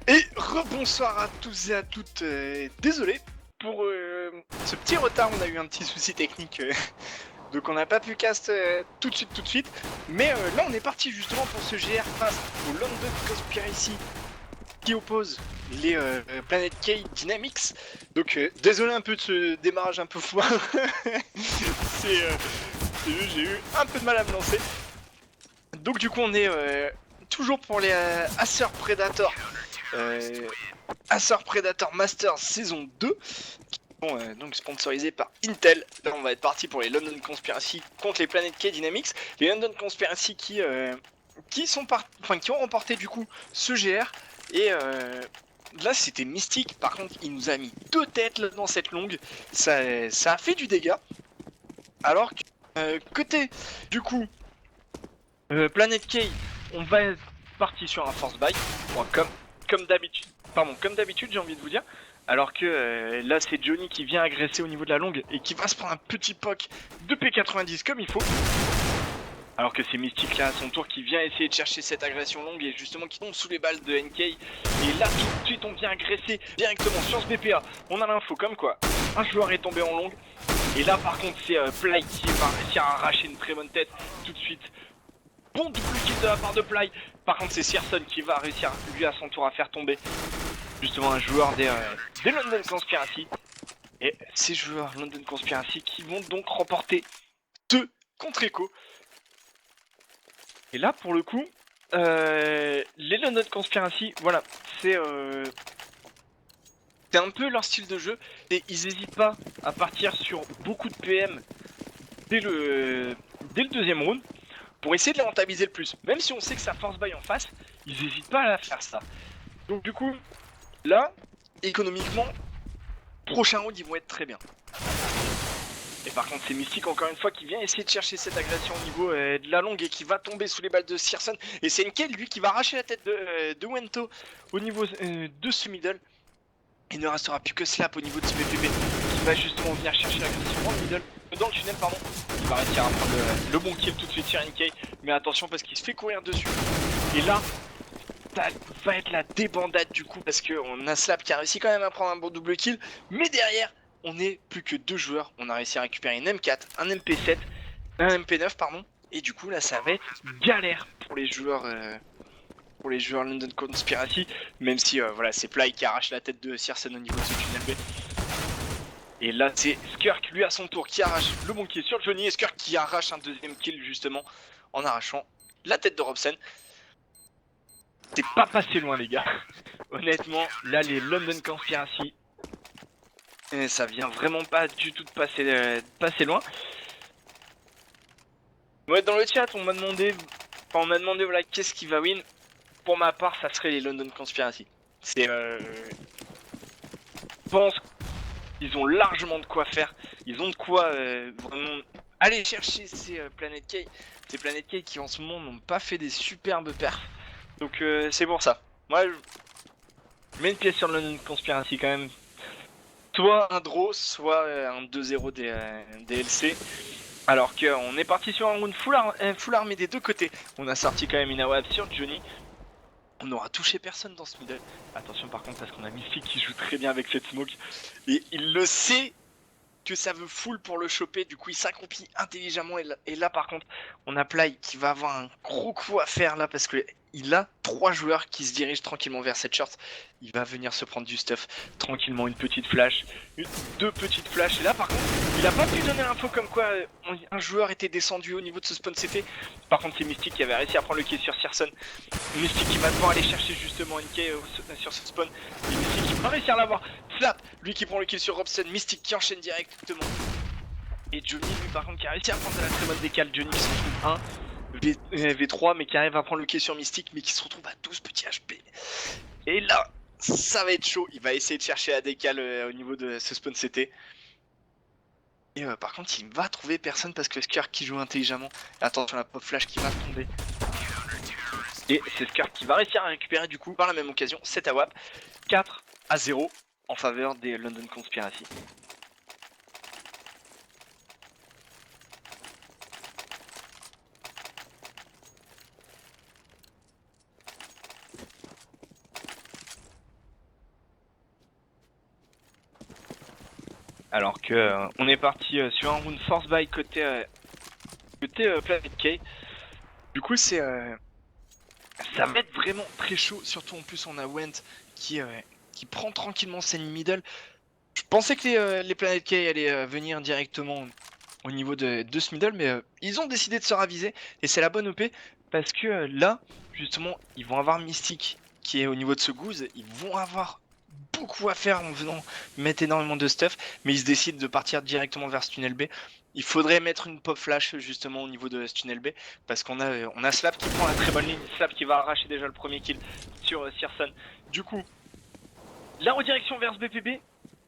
Et rebonsoir à tous et à toutes, désolé pour ce petit retard, on a eu un petit souci technique, donc on n'a pas pu cast tout de suite, mais là on est parti justement pour ce GR face au London Conspiracy qui oppose les Planet K Dynamics, donc désolé un peu de ce démarrage un peu foireux, c'est juste j'ai eu un peu de mal à me lancer, donc du coup on est toujours pour les Acer Predator. Acer Predator Masters saison 2 qui sont donc sponsorisés par Intel. Là on va être parti pour les London Conspiracy contre les Planet K Dynamics. Les London Conspiracy qui ont remporté du coup ce GR. Et là c'était mystique, par contre il nous a mis 2 têtes là, dans cette longue. Ça a fait du dégât. Alors que côté du coup Planet K, on va être parti sur un force buy, comme d'habitude j'ai envie de vous dire, alors que là c'est Johnny qui vient agresser au niveau de la longue et qui va se prendre un petit poc de P90 comme il faut, alors que c'est Mystique là à son tour qui vient essayer de chercher cette agression longue et justement qui tombe sous les balles de NK, et là tout de suite on vient agresser directement sur ce BPA. On a l'info comme quoi un joueur est tombé en longue, et là par contre c'est Play qui va réussir à arracher une très bonne tête tout de suite. Bon double kill de la part de Play. Par contre c'est Searson qui va réussir lui à son tour à faire tomber justement un joueur des London Conspiracy. Et ces joueurs London Conspiracy qui vont donc remporter 2 contre Echo. Et là pour le coup les London Conspiracy, voilà, c'est un peu leur style de jeu. Et ils n'hésitent pas à partir sur beaucoup de PM dès le deuxième round pour essayer de les rentabiliser le plus. Même si on sait que ça force buy en face, ils n'hésitent pas à faire ça. Donc du coup, là, économiquement, prochain round, ils vont être très bien. Et par contre, c'est Mystique encore une fois qui vient essayer de chercher cette agression au niveau de la longue et qui va tomber sous les balles de Searson. Et c'est Enkel, lui, qui va arracher la tête de Wento au niveau de ce middle. Il ne restera plus que Slap au niveau de ce BPP qui va justement venir chercher l'agression dans le middle, dans le tunnel pardon. Il va réussir à prendre le bon kill tout de suite sur NK, mais attention parce qu'il se fait courir dessus. Et là, ça va être la débandade du coup parce qu'on a Slap qui a réussi quand même à prendre un bon double kill, mais derrière, on n'est plus que 2 joueurs. On a réussi à récupérer une M4, un MP7, un MP9 pardon, et du coup là ça va être galère pour les joueurs London Conspiracy, même si voilà, c'est Play qui arrache la tête de Searson au niveau de ce tunnel B. Et là c'est Skirk lui à son tour qui arrache le bon kill sur Johnny, et Skirk qui arrache un deuxième kill justement en arrachant la tête de Robson. C'est pas passé loin les gars. Honnêtement là les London Conspiracy, ça vient vraiment pas du tout de passer loin. Ouais, dans le chat on m'a demandé voilà qu'est-ce qui va win. Pour ma part, ça serait les London Conspiracy. C'est je pense qu'ils ont largement de quoi faire. Ils ont de quoi vraiment aller chercher ces Planet K. Ces Planet K qui en ce moment n'ont pas fait des superbes perfs. Donc c'est pour ça. Moi, je mets une pièce sur le London Conspiracy quand même. Soit un draw, soit un 2-0 des LC. Alors qu'on est parti sur un round full armé des deux côtés. On a sorti quand même une AWAP sur Johnny. On n'aura touché personne dans ce middle. Attention par contre parce qu'on a Mystique qui joue très bien avec cette smoke. Et il le sait que ça veut full pour le choper. Du coup il s'accroupit intelligemment. Et là par contre on a Play qui va avoir un gros coup à faire là parce que il a 3 joueurs qui se dirigent tranquillement vers cette short. Il va venir se prendre du stuff tranquillement, une petite flash, deux petites flashs. Et là par contre, il a pas pu donner l'info comme quoi un joueur était descendu au niveau de ce spawn CT. Par contre c'est Mystic qui avait réussi à prendre le kill sur Searson. Mystic qui va devoir aller chercher justement NK sur ce spawn. Et Mystic qui va réussir à l'avoir. Slap, lui qui prend le kill sur Robson. Mystic qui enchaîne directement. Et Johnny lui par contre qui a réussi à prendre de la très bonne décale. Johnny qui se retrouve 1 V3 mais qui arrive à prendre le kill sur Mystic mais qui se retrouve à 12 petits HP. Et là ça va être chaud, il va essayer de chercher la décale au niveau de ce spawn CT. Et par contre il va trouver personne parce que Skirk qui joue intelligemment. Attention la pop flash qui va tomber. Et c'est Skirk qui va réussir à récupérer du coup par la même occasion 7 AWP. 4-0 en faveur des London Conspiracy. Alors que on est parti sur un round force buy côté Planet K. Du coup c'est ça va être vraiment très chaud, surtout en plus on a Went qui prend tranquillement scène middle. Je pensais que les Planet K allaient venir directement au niveau de ce middle, mais ils ont décidé de se raviser et c'est la bonne OP parce que là justement ils vont avoir Mystic qui est au niveau de ce goose, ils vont avoir beaucoup à faire en venant mettre énormément de stuff, mais ils se décident de partir directement vers ce tunnel B. Il faudrait mettre une pop flash justement au niveau de ce tunnel B parce qu'on a Slap qui prend la très bonne ligne, Slap qui va arracher déjà le premier kill sur Searson. Du coup, la redirection vers ce BPB,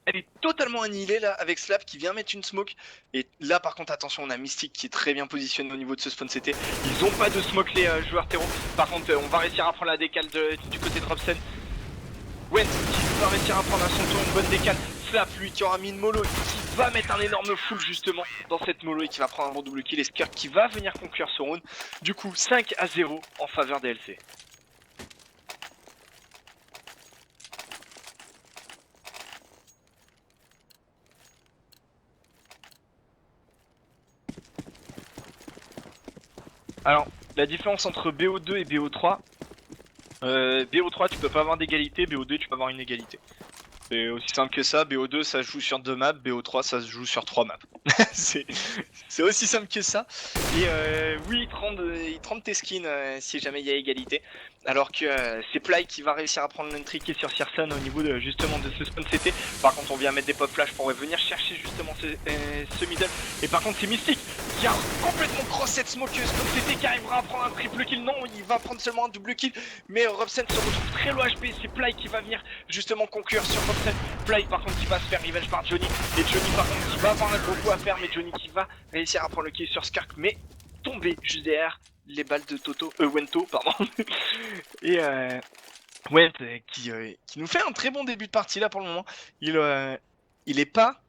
elle est totalement annihilée là avec Slap qui vient mettre une smoke. Et là par contre attention, on a Mystic qui est très bien positionné au niveau de ce spawn CT. Ils ont pas de smoke les joueurs terreau. Par contre on va réussir à prendre la décale du côté de Robson. Went qui va réussir à prendre à son tour une bonne décale. Slap lui qui aura mis une mollo, qui va mettre un énorme full justement dans cette mollo et qui va prendre un bon double kill. Et Skirk qui va venir conclure ce round. Du coup 5-0 en faveur des LC. Alors la différence entre BO2 et BO3, BO3 tu peux pas avoir d'égalité, BO2 tu peux avoir une égalité. C'est aussi simple que ça, BO2 ça se joue sur 2 maps, BO3 ça se joue sur 3 maps. c'est aussi simple que ça. Et oui, il trempe tes skins si jamais il y a égalité. Alors que c'est Ply qui va réussir à prendre l'entry qui est sur Searson au niveau de justement de ce spawn CT. Par contre on vient mettre des pop flash pour venir chercher justement ce middle. Et par contre c'est Mystic qui a complètement cross cette smoke spawn CT qui arrivera à prendre un triple kill. Non, il va prendre seulement un double kill. Mais Robson se retrouve très low HP. C'est Ply qui va venir justement conclure sur Robson. Ply par contre qui va se faire revenge par Johnny. Et Johnny par contre qui va avoir un gros coup à faire. Mais Johnny qui va réussir à prendre le kill sur Skirk. Mais tomber juste derrière les balles de Wento, pardon. Et Went qui nous fait un très bon début de partie là pour le moment. Il est pas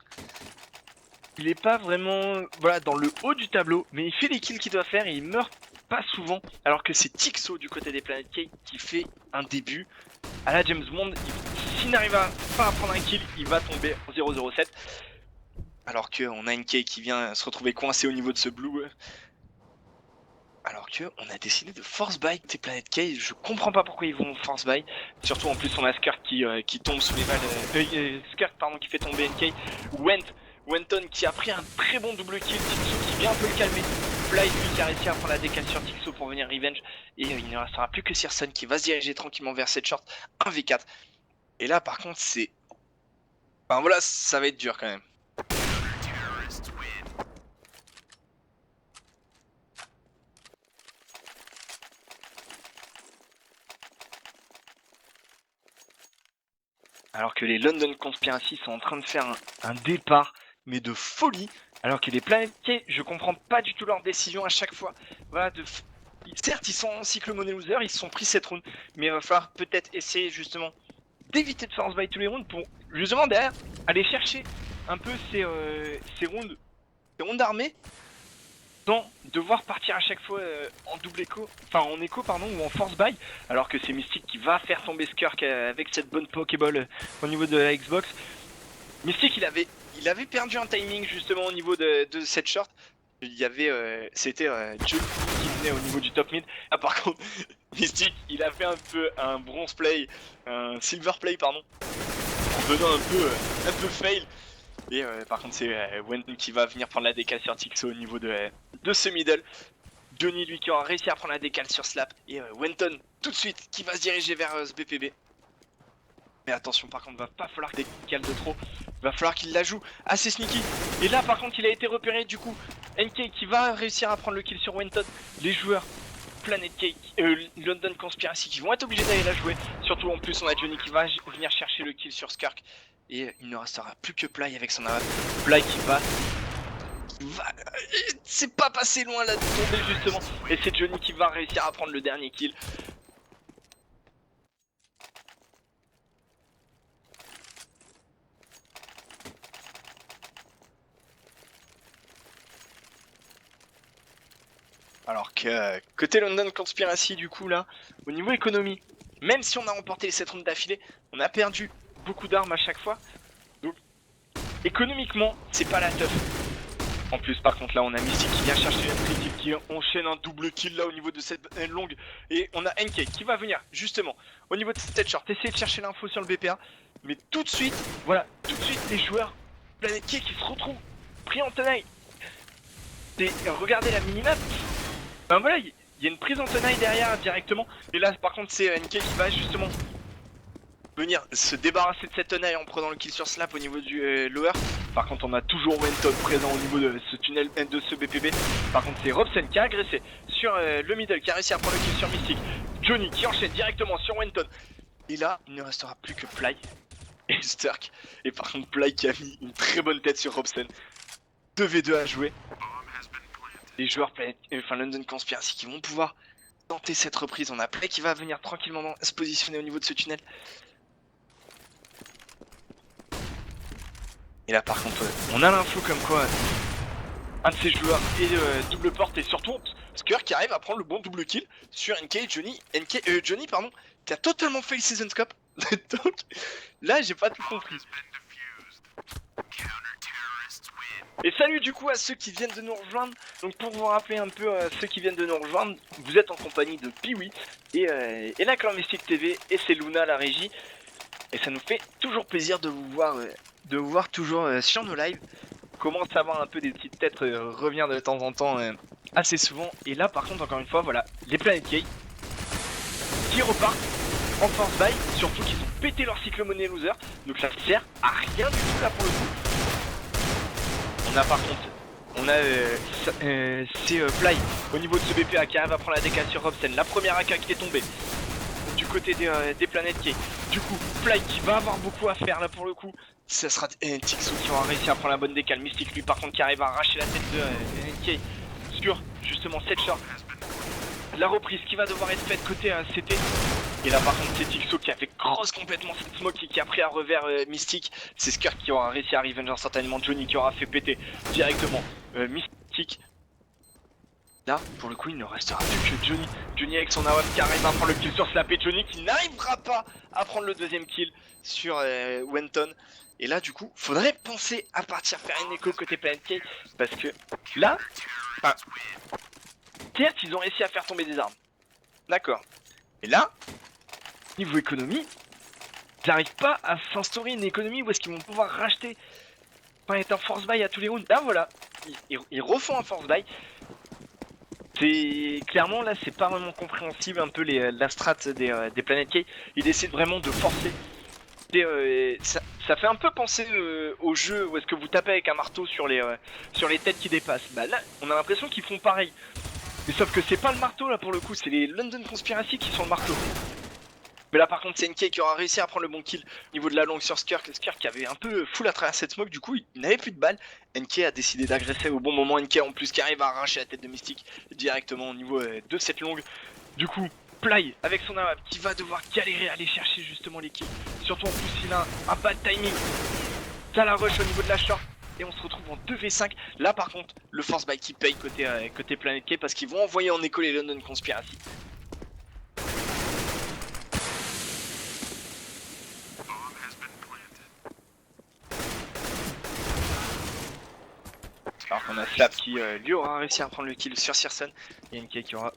vraiment voilà, dans le haut du tableau, mais il fait les kills qu'il doit faire et il meurt pas souvent. Alors que c'est Tixo du côté des Planet K qui fait un début à la James Bond. S'il n'arrive pas à prendre un kill, il va tomber en 0-0-7. Alors qu'on a NK qui vient se retrouver coincé au niveau de ce blue. Alors que on a décidé de force buy tes Planet K, je comprends pas pourquoi ils vont force buy. Surtout en plus on a Skirk qui tombe sous les balles, Skirk pardon qui fait tomber NK. Wenton qui a pris un très bon double kill, Tixo qui vient un peu le calmer. Fly lui qui a réussi à prendre la décale sur Tixo pour venir revenge. Et il ne restera plus que Searson qui va se diriger tranquillement vers cette short 1v4. Et là par contre c'est... Enfin voilà, ça va être dur quand même. Alors que les London Conspiracy sont en train de faire un départ, mais de folie. Alors que les Planet K, je comprends pas du tout leur décision à chaque fois. Voilà, certes, ils sont en cycle money loser, ils se sont pris cette round, mais il va falloir peut-être essayer justement d'éviter de force buy tous les rounds pour justement derrière aller chercher un peu ces rounds armés. Sans devoir partir à chaque fois en double écho, enfin en écho pardon, ou en force buy, alors que c'est Mystic qui va faire tomber Skirk avec cette bonne Pokéball au niveau de la Xbox. Mystic il avait perdu un timing justement au niveau de cette short. Il y avait c'était Joe qui venait au niveau du top mid. Ah par contre Mystic, il a fait un peu un bronze play, un silver play pardon, en donnant un peu fail. Et par contre c'est Wenton qui va venir prendre la décale sur Tixo au niveau de ce middle. Johnny lui qui aura réussi à prendre la décale sur Slap. Et Wenton tout de suite qui va se diriger vers ce BPB. Mais attention par contre, va pas falloir qu'il décale de trop. Va falloir qu'il la joue assez sneaky. Et là par contre il a été repéré du coup. NK qui va réussir à prendre le kill sur Wenton. Les joueurs Planet Cake, London Conspiracy qui vont être obligés d'aller la jouer. Surtout en plus on a Johnny qui va venir chercher le kill sur Skirk. Et il ne restera plus que Ply avec son arrêt. Ply qui va... C'est pas passé loin là de tomber justement. Et c'est Johnny qui va réussir à prendre le dernier kill. Alors que côté London Conspiracy du coup là, au niveau économie, même si on a remporté les 7 rounds d'affilée, on a perdu beaucoup d'armes à chaque fois. Donc économiquement, c'est pas la teuf. En plus par contre là on a Mystic qui vient chercher un triple qui enchaîne un double kill là au niveau de cette longue. Et on a NK qui va venir justement au niveau de cette short, essayer de chercher l'info sur le BPA. Mais tout de suite, voilà, tout de suite les joueurs Planet K qui se retrouvent pris en tenaille. Et regardez la minimap. Ben voilà, il y a une prise en tenaille derrière directement. Et là par contre c'est NK qui va justement venir se débarrasser de cette tenaille en prenant le kill sur Slap au niveau du lower. Par contre on a toujours Wenton présent au niveau de ce tunnel de ce BPB. Par contre c'est Robson qui a agressé sur le middle, qui a réussi à prendre le kill sur Mystic. Johnny qui enchaîne directement sur Wenton. Et là il ne restera plus que Ply et Stark. Et par contre Ply qui a mis une très bonne tête sur Robson. 2v2 à jouer. Les joueurs London Conspiracy qui vont pouvoir tenter cette reprise. On a Ply qui va venir tranquillement se positionner au niveau de ce tunnel. Et là par contre on a l'info comme quoi un de ces joueurs est double porte et surtout Skirk qui arrive à prendre le bon double kill sur Johnny pardon, qui a totalement fait le season scope. Donc là j'ai pas tout compris. Et salut du coup à ceux qui viennent de nous rejoindre. Donc pour vous rappeler un peu ceux qui viennent de nous rejoindre, vous êtes en compagnie de Piwi et la Clan Mystic TV et c'est Luna la régie. Et ça nous fait toujours plaisir de vous voir toujours sur nos lives. Commence à avoir un peu des petites têtes revenir de temps en temps assez souvent. Et là par contre encore une fois voilà, les Planet Cake qui repartent en force buy, surtout qu'ils ont pété leur cycle monnaie loser. Donc ça ne sert à rien du tout là pour le coup. On a par contre, c'est Ply au niveau de ce BPA qui arrive à prendre la décale sur Robson. La première AK qui est tombée du côté des Planet Cake. Du coup, Ply qui va avoir beaucoup à faire là pour le coup. Ça sera Tixo qui aura réussi à prendre la bonne décale. Mystic lui par contre qui arrive à arracher la tête de NK sur justement cette short. La reprise qui va devoir être faite côté CT. Et là par contre c'est Tixo qui a fait cross complètement cette smoke et qui a pris à revers Mystic. C'est Skirk qui aura réussi à revenge instantanément Johnny qui aura fait péter directement Mystic. Là pour le coup il ne restera plus que Johnny. Johnny avec son AWP qui arrive à prendre le kill sur Slap et Johnny qui n'arrivera pas à prendre le deuxième kill sur Wenton. Et là du coup faudrait penser à partir faire une écho côté Planet Cake. Parce que là, certes ils ont réussi à faire tomber des armes. D'accord. Et là, niveau économie, ils n'arrivent pas à s'instaurer une économie où est-ce qu'ils vont pouvoir racheter, enfin être un force buy à tous les rounds. Là voilà, ils refont un force buy. C'est clairement là c'est pas vraiment compréhensible un peu la strat des Planet Cake. Ils essaient vraiment de forcer. Ça fait un peu penser au jeu où est-ce que vous tapez avec un marteau sur les têtes qui dépassent. Bah là on a l'impression qu'ils font pareil. Mais sauf que c'est pas le marteau là pour le coup, c'est les London Conspiracy qui sont le marteau. Mais là par contre c'est NK qui aura réussi à prendre le bon kill au niveau de la longue sur Skirk. Skirk qui avait un peu full à travers cette smoke, du coup il n'avait plus de balles. NK a décidé d'agresser au bon moment, NK en plus qui arrive à arracher la tête de Mystic directement au niveau de cette longue. Du coup Ply avec son AWP qui va devoir galérer à aller chercher justement les kills. Surtout en plus il a un bad timing. Ça la rush au niveau de la short. Et on se retrouve en 2v5. Là par contre le force buy qui paye côté Planet K parce qu'ils vont envoyer en écho les London Conspiracy. Alors qu'on a Slap qui lui aura réussi à prendre le kill sur Searson. Et NK qui aura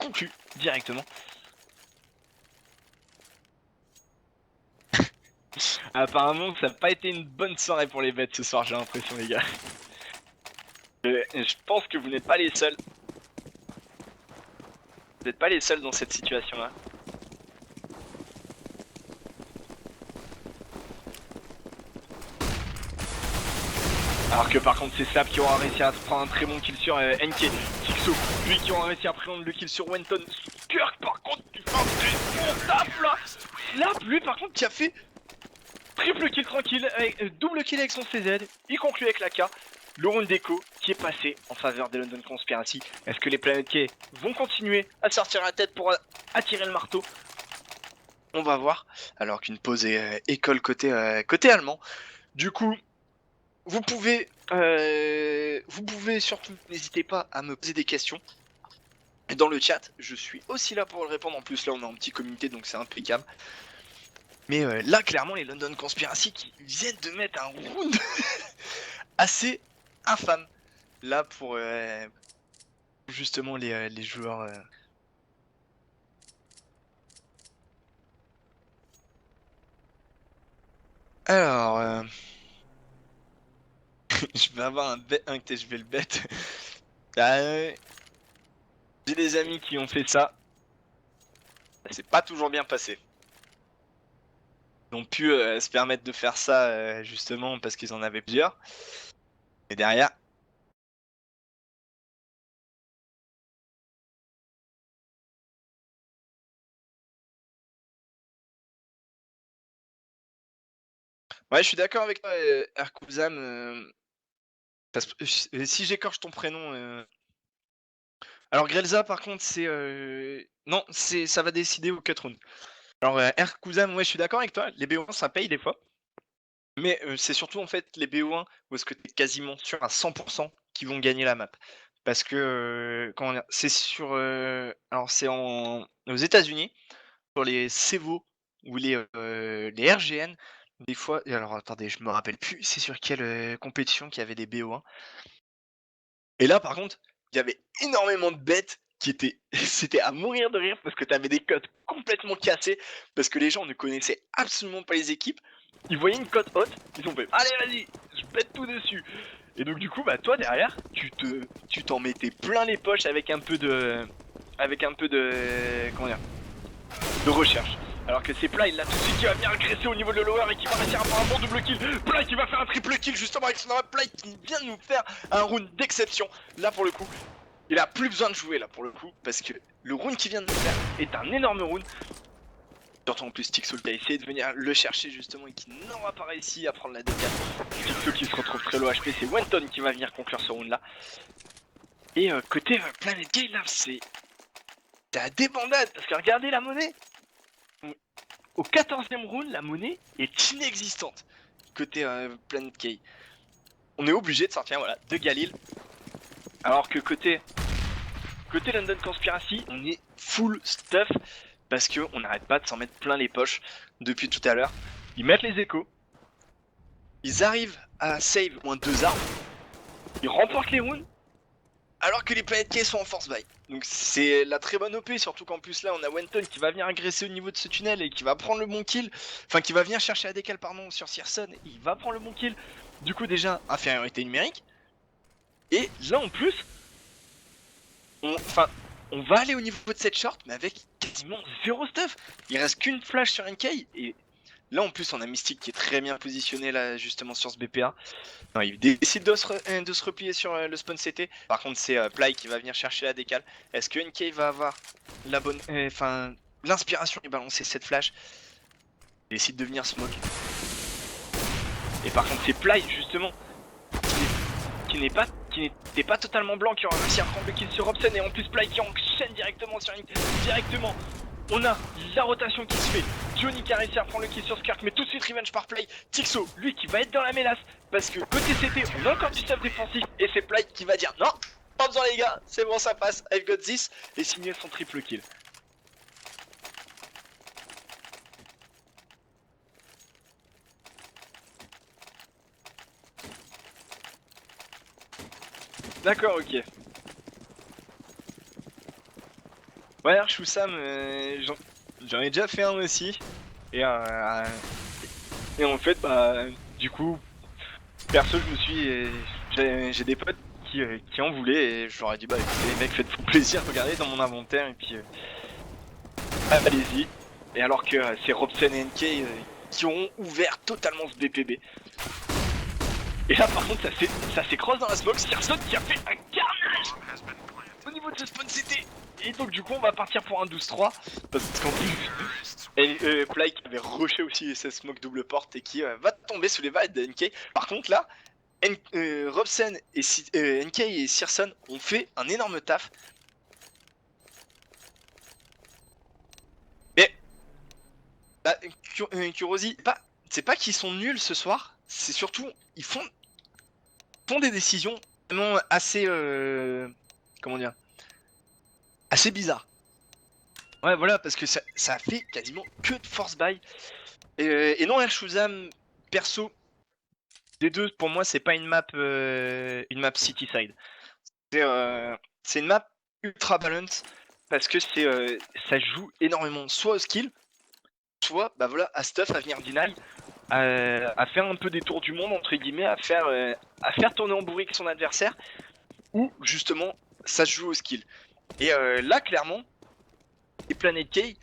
conclu directement. Apparemment ça n'a pas été une bonne soirée pour les bêtes ce soir, j'ai l'impression les gars. Je pense que vous n'êtes pas les seuls. Vous n'êtes pas les seuls dans cette situation là. Alors que par contre c'est Slap qui aura réussi à prendre un très bon kill sur NK. Tixo, lui qui aura réussi à prendre le kill sur Wenton. Kirk par contre qui fait un très bon taf là. Slap lui par contre qui a fait triple kill tranquille, avec, double kill avec son CZ. Il conclut avec l'AK. Le round d'écho qui est passé en faveur des London Conspiracy. Est-ce que les Planet K vont continuer à sortir la tête pour attirer le marteau? On va voir. Alors qu'une pause est école côté allemand. Du coup, vous pouvez surtout, n'hésitez pas à me poser des questions dans le chat. Je suis aussi là pour le répondre. En plus, là, on est en petit comité, donc c'est impeccable. Mais là, clairement, les London Conspiracy qui viennent de mettre un round assez infâme. Là, pour justement les joueurs... Alors... je vais avoir un que je vais le bête. J'ai des amis qui ont fait ça. Ça s'est pas toujours bien passé. Ils ont pu se permettre de faire ça justement parce qu'ils en avaient plusieurs. Et derrière... Ouais, je suis d'accord avec toi, Erkouzam. Si j'écorche ton prénom... Alors Grelza par contre c'est... Non, ça va décider au cut round. Alors Erkouzam, ouais je suis d'accord avec toi, les BO1 ça paye des fois. Mais c'est surtout en fait les BO1 où est-ce que tu es quasiment sûr à 100% qu'ils vont gagner la map. Parce que comment dire, c'est sur... alors c'est aux États-Unis, sur les CEVO ou les RGN, des fois... Alors attendez, je me rappelle plus, c'est sur quelle compétition qu'il y avait des BO1. Et là, par contre, il y avait énormément de bêtes qui étaient... C'était à mourir de rire parce que tu avais des cotes complètement cassées, parce que les gens ne connaissaient absolument pas les équipes. Ils voyaient une cote haute, ils ont fait allez vas-y, je bête tout dessus. Et donc du coup, bah toi derrière, tu t'en mettais plein les poches avec un peu de... Comment dire, de recherche. Alors que c'est Ply là tout de suite qui va venir agresser au niveau de lower et qui va réussir à faire un bon double kill. Ply qui va faire un triple kill justement avec son arme. Ply qui vient de nous faire un round d'exception. Là pour le coup, il a plus besoin de jouer là pour le coup. Parce que le round qu'il vient de nous faire est un énorme round. Surtout en plus Tixo qui a essayé de venir le chercher justement et qui n'aura pas réussi à prendre la dégâts. Tixo qui se retrouve très low HP, c'est Wenton qui va venir conclure ce round là. Et côté Planet Gale là c'est la débandade parce que regardez la monnaie. Au 14e round, la monnaie est inexistante côté Planet K. On est obligé de sortir voilà, de Galil. Alors que côté London Conspiracy, on est full stuff parce qu'on n'arrête pas de s'en mettre plein les poches depuis tout à l'heure. Ils mettent les échos. Ils arrivent à save au moins 2 armes. Ils remportent les rounds. Alors que les Planet K sont en force buy. Donc c'est la très bonne OP, surtout qu'en plus là on a Wenton qui va venir agresser au niveau de ce tunnel et qui va prendre le bon kill. Enfin qui va venir chercher la décale pardon sur Searson et il va prendre le bon kill. Du coup déjà infériorité numérique. Et là en plus, on va aller au niveau de cette short mais avec quasiment zéro stuff. Il reste qu'une flash sur NK et là en plus on a Mystic qui est très bien positionné là justement sur ce BPA. Non, il décide de se replier sur le spawn CT. Par contre c'est Ply qui va venir chercher la décale. Est-ce que NK va avoir la bonne... Enfin l'inspiration et balancer cette flash? Il décide de venir smoke. Et par contre c'est Ply justement qui n'était pas totalement blanc, qui aura réussi à prendre le kill sur Robson. Et en plus Ply qui enchaîne directement sur directement. On a la rotation qui se fait. Johnny qui a réussi à prendre le kill sur Skirk, mais tout de suite revenge par Ply. Tixo, lui qui va être dans la mélasse, parce que côté CT, on a encore du stuff défensif, et c'est Ply qui va dire non, pas besoin les gars, c'est bon ça passe, I've got this, et signer son triple kill. D'accord, ok. Ouais, Arshusam, j'en ai déjà fait un aussi. Et, en fait, bah, du coup, perso, je me suis. J'ai des potes qui en voulaient et je leur ai dit, bah écoutez, les mecs, faites-vous plaisir, regardez dans mon inventaire et puis allez-y. Et alors que c'est Robson et NK qui ont ouvert totalement ce BPB. Et là, par contre, ça s'est cross dans la smoke. Searson qui a fait un carnage au niveau de ce spawn CT. Et donc, du coup, on va partir pour un 12-3. Parce qu'en plus, Fly qui avait rushé aussi ses smoke double porte et qui va tomber sous les balles de NK. Par contre, là, Robson et NK et Searson ont fait un énorme taf. Mais bah, Kurosi, c'est pas qu'ils sont nuls ce soir, c'est surtout ils font des décisions vraiment assez comment dire, assez bizarres. Ouais, voilà, parce que ça a fait quasiment que de force buy. Et non, Airshuzam, perso, des deux, pour moi, c'est pas une map city side. C'est une map ultra balance parce que ça joue énormément soit au skill, soit bah voilà, à stuff, à venir deny, à faire un peu des tours du monde entre guillemets, à faire tourner en bourrique son adversaire, ou justement ça se joue au skill. Et là clairement, les Planet K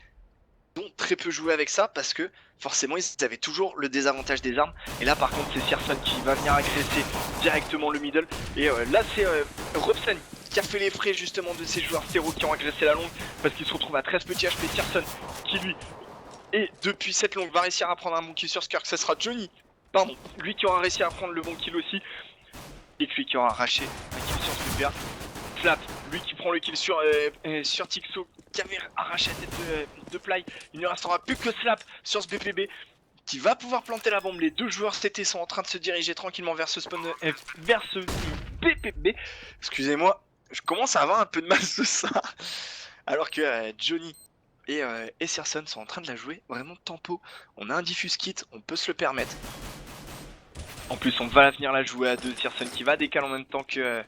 ont très peu joué avec ça parce que forcément ils avaient toujours le désavantage des armes. Et là par contre c'est Searson qui va venir agresser directement le middle. Et là c'est Robson qui a fait les frais justement de ces joueurs stéro qui ont agressé la longue parce qu'il se retrouve à 13 petits HP. Searson qui lui, et depuis cette longue, va réussir à prendre un bon kill sur Skirk. Ça sera Johnny, pardon, lui qui aura réussi à prendre le bon kill aussi. Et lui qui aura arraché un kill sur Super. Slap, lui qui prend le kill sur Tixo, qui avait arraché la tête de Ply. Il ne restera plus que Slap sur ce BPB, qui va pouvoir planter la bombe. Les deux joueurs CT sont en train de se diriger tranquillement vers ce spawn, vers ce BPB. Excusez-moi, je commence à avoir un peu de mal ce soir. Alors que Johnny et Searson sont en train de la jouer vraiment tempo. On a un diffuse kit, on peut se le permettre. En plus, on va venir la jouer à deux. Searson qui va décaler en même temps que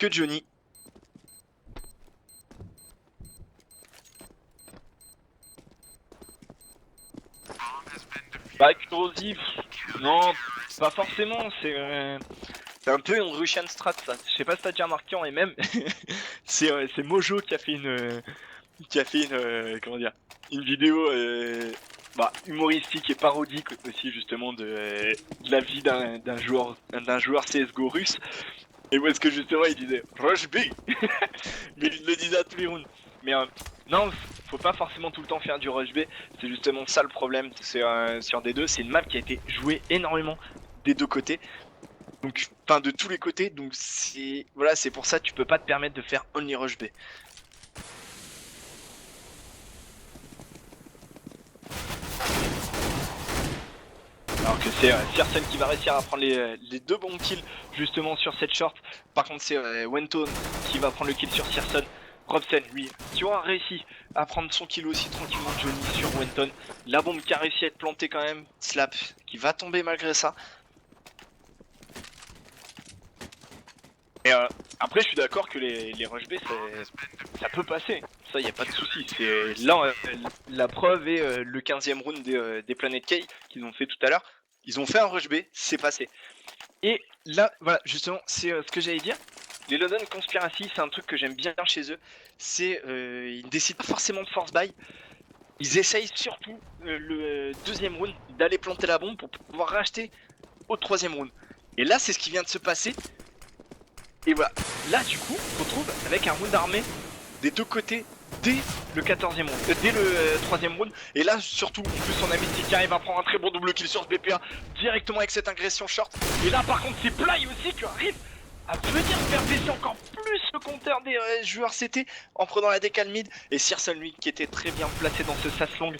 Johnny. Bah, Kurosi, non, pas forcément. C'est un peu une Russian strat, ça. Je sais pas si t'as déjà remarqué en MM. c'est Mojo qui a fait une. Comment dire, une vidéo humoristique et parodique aussi justement de la vie d'un joueur CSGO russe, et où est-ce que justement il disait Rush B. Mais il le disait à tous les rounds. Mais non, faut pas forcément tout le temps faire du Rush B, c'est justement ça le problème. C'est sur D2, c'est une map qui a été jouée énormément des deux côtés, donc enfin de tous les côtés, donc c'est voilà, c'est pour ça que tu peux pas te permettre de faire only Rush B. Alors que c'est Searson qui va réussir à prendre les deux bons kills justement sur cette short. Par contre c'est Wenton qui va prendre le kill sur Searson. Robson lui qui aura réussi à prendre son kill aussi tranquillement. Johnny sur Wenton. La bombe qui a réussi à être plantée quand même. Slap qui va tomber malgré ça. Et après je suis d'accord que les rush B ça peut passer. Ça y a pas de souci. C'est là la preuve est le 15e round des Planet K qu'ils ont fait tout à l'heure. Ils ont fait un rush B, c'est passé. Et là, voilà, justement, c'est ce que j'allais dire. Les London Conspiracy, c'est un truc que j'aime bien chez eux. C'est ils ne décident pas forcément de force buy. Ils essayent surtout le deuxième round d'aller planter la bombe pour pouvoir racheter au troisième round. Et là, c'est ce qui vient de se passer. Et voilà. Là, du coup, on se retrouve avec un round armé des deux côtés dès le 14e round, dès le 3e round. Et là, surtout, en plus, on a Mystic qui arrive à prendre un très bon double kill sur ce BPA directement avec cette agression short. Et là, par contre, c'est Ply aussi qui arrive à venir faire baisser encore plus le compteur des joueurs CT en prenant la décale mid. Et Searson, lui, qui était très bien placé dans ce sas long,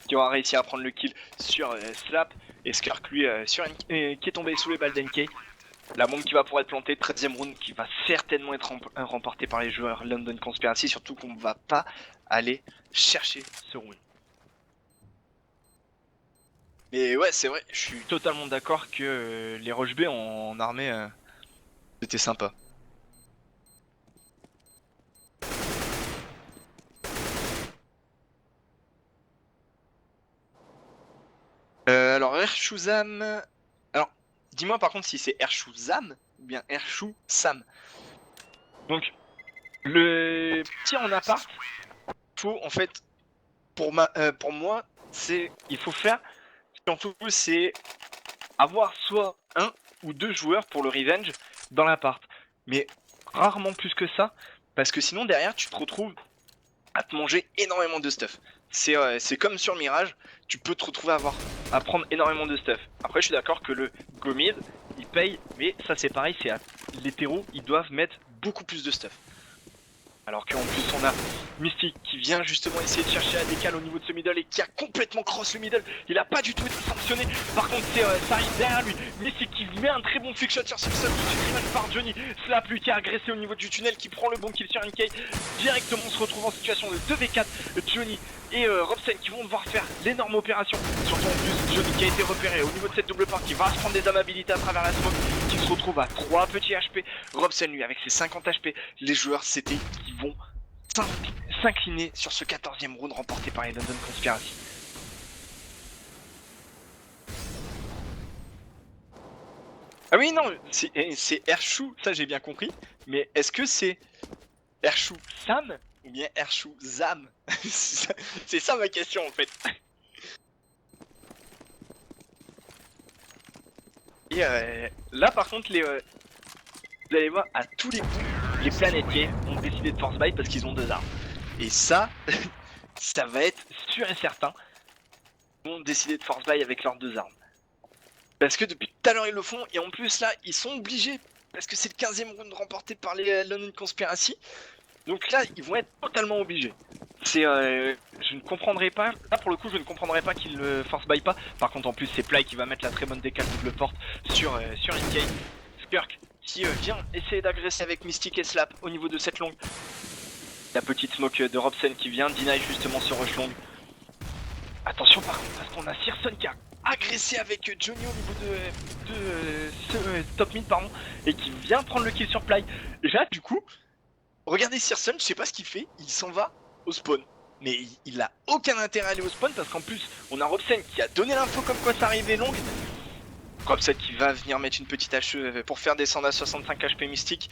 qui aura réussi à prendre le kill sur Slap. Et Skirk, lui, qui est tombé sous les balles d'NK. La bombe qui va pouvoir être plantée, 13e round qui va certainement être remportée par les joueurs London Conspiracy, surtout qu'on va pas aller chercher ce round. Mais ouais, c'est vrai, je suis totalement d'accord que les rush B en armée, c'était sympa. Alors Ershuzam. Alors, dis-moi par contre si c'est Ershuzam ou bien Ershusam. Donc, le tir en appart, faut en fait, pour moi, il faut faire, surtout c'est avoir soit un ou deux joueurs pour le revenge dans l'appart. Mais rarement plus que ça, parce que sinon derrière tu te retrouves à te manger énormément de stuff. C'est comme sur Mirage, tu peux te retrouver à prendre énormément de stuff. Après je suis d'accord que le go mid, il paye, mais ça c'est pareil, les terreaux, ils doivent mettre beaucoup plus de stuff. Alors qu'en plus on a Mystic qui vient justement essayer de chercher la décale au niveau de ce middle et qui a complètement cross le middle. Il a pas du tout été sanctionné. Par contre ça arrive derrière lui. Mystic qui met un très bon flick shot sur Simpson, tout de suite par Johnny. Slap lui qui est agressé au niveau du tunnel, qui prend le bon kill sur NK. Directement on se retrouve en situation de 2v4. Johnny et Robson qui vont devoir faire l'énorme opération. Surtout en plus Johnny qui a été repéré au niveau de cette double part, qui va se prendre des amabilités à travers la smoke, qui se retrouve à 3 petits HP. Robson lui avec ses 50 HP. Les joueurs c'était qui vont s'incliner sur ce 14e round remporté par les London Conspiracy. Ah oui non, c'est Ershou, ça j'ai bien compris, mais est-ce que c'est Ershou Sam ou bien Ershou Zam? C'est ça ma question en fait. Et là par contre vous allez voir à tous les coups, les planétiers ont décidé de force buy parce qu'ils ont 2 armes. Et ça, ça va être sûr et certain. Ils vont décider de force buy avec leurs 2 armes. Parce que depuis tout à l'heure ils le font, et en plus là ils sont obligés, parce que c'est le 15e round remporté par les London Conspiracy. Donc là ils vont être totalement obligés. Je ne comprendrai pas, là pour le coup je ne comprendrai pas qu'ils le force buy pas. Par contre en plus c'est Ply qui va mettre la très bonne décale double porte sur NK. Skirk qui vient essayer d'agresser avec Mystic et Slap au niveau de cette longue. La petite smoke de Robson qui vient deny justement sur rush long. Attention par contre parce qu'on a Searson qui a agressé avec Johnny au niveau de ce top mid pardon, et qui vient prendre le kill sur Ply. Et là du coup, regardez Searson, je sais pas ce qu'il fait, il s'en va au spawn. Mais il a aucun intérêt à aller au spawn parce qu'en plus on a Robson qui a donné l'info comme quoi ça arrivait longue. Robson qui va venir mettre une petite HE pour faire descendre à 65 HP Mystic.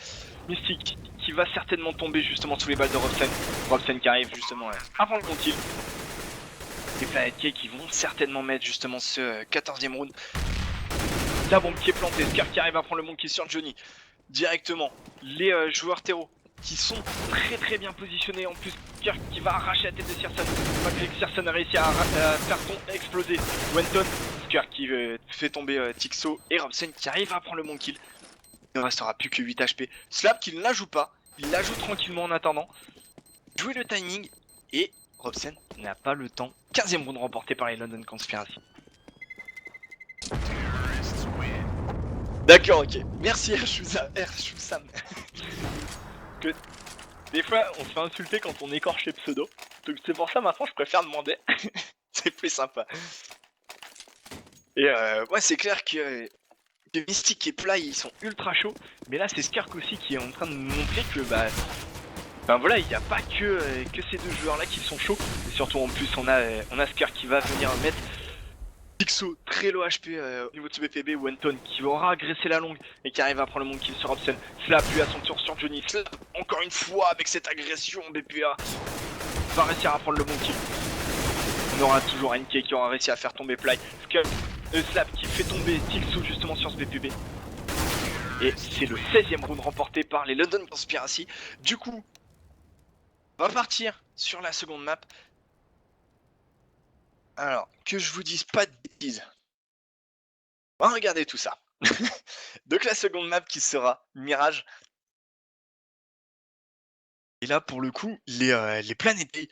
Mystic qui va certainement tomber justement sous les balles de Robson. Robson qui arrive justement avant le bon kill. Les planétiers qui vont certainement mettre justement ce 14e round. La bombe qui est plantée, Scar qui arrive à prendre le bon kill sur Johnny. Directement, les joueurs terreau qui sont très bien positionnés. En plus, Scar qui va arracher la tête de Searson. Malgré que Searson a réussi à faire exploser Wenton. Scar qui fait tomber Tixo et Robson qui arrive à prendre le bon kill. Il ne restera plus que 8 HP. Slap qui ne la joue pas, il la joue tranquillement en attendant. Jouer le timing et Robson n'a pas le temps. 15e round remporté par les London Conspiracy. D'accord, ok. Merci Ershusam. Que des fois on se fait insulter quand on écorche les pseudos. Donc c'est pour ça maintenant je préfère demander. C'est plus sympa. Et ouais c'est clair que Mystic et Ply ils sont ultra chauds. Mais là c'est Skark aussi qui est en train de nous montrer que bah. Ben voilà, il n'y a pas que ces deux joueurs là qui sont chauds. Et surtout en plus on a Skark qui va venir mettre Pixo très low HP au niveau de ce BPB. Wenton qui aura agressé la longue et qui arrive à prendre le monde kill sur Robson. Slap lui à son tour sur Johnny. Slap encore une fois avec cette agression BPA va réussir à prendre le bon kill. On aura toujours NK qui aura réussi à faire tomber Ply. Slap qui fait tomber Tixo justement sur ce BPB. Et c'est le 16e round remporté par les London Conspiracy. Du coup, on va partir sur la seconde map. Alors, que je vous dise pas de bêtises. On va regarder tout ça. Donc la seconde map qui sera Mirage. Et là, pour le coup, les Planétés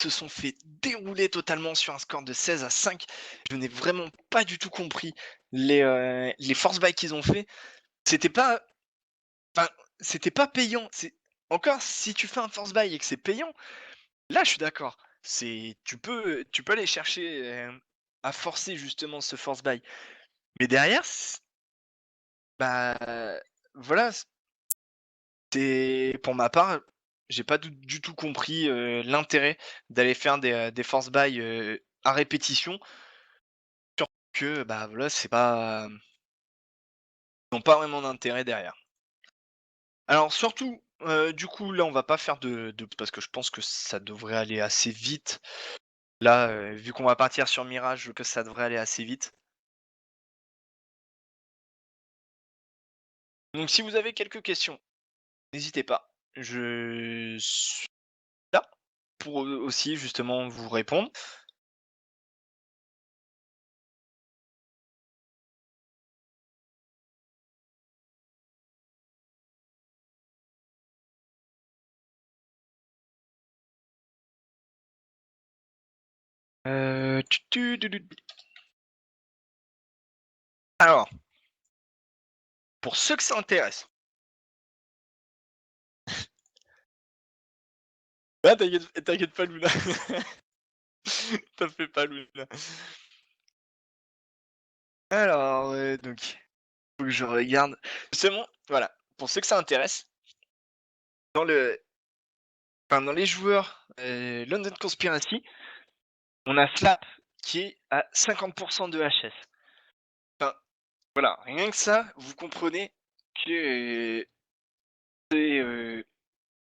se sont fait dérouler totalement sur un score de 16-5. Je n'ai vraiment pas du tout compris les force buy qu'ils ont fait. C'était pas... Enfin, c'était pas payant. Encore, si tu fais un force buy et que c'est payant, là, je suis d'accord. Tu peux aller chercher à forcer justement ce force buy. Mais derrière, bah voilà, pour ma part, j'ai pas du tout compris l'intérêt d'aller faire des force buy à répétition. que, bah, voilà, c'est pas ils ont pas vraiment d'intérêt derrière. Alors surtout, du coup, là, on va pas faire de parce que je pense que ça devrait aller assez vite. Là, vu qu'on va partir sur Mirage, que ça devrait aller assez vite. Donc si vous avez quelques questions, n'hésitez pas. Je suis là pour, aussi justement vous répondre. Tu du du alors, pour ceux que ça intéresse, ah t'inquiète pas Luna, t'en fais pas Luna. Alors, donc, faut que je regarde. Justement, voilà, pour ceux que ça intéresse, dans le dans les joueurs, London Conspiracy, on a Slap qui est à 50 de HS. Enfin, voilà, rien que ça, vous comprenez que, c'est, heu,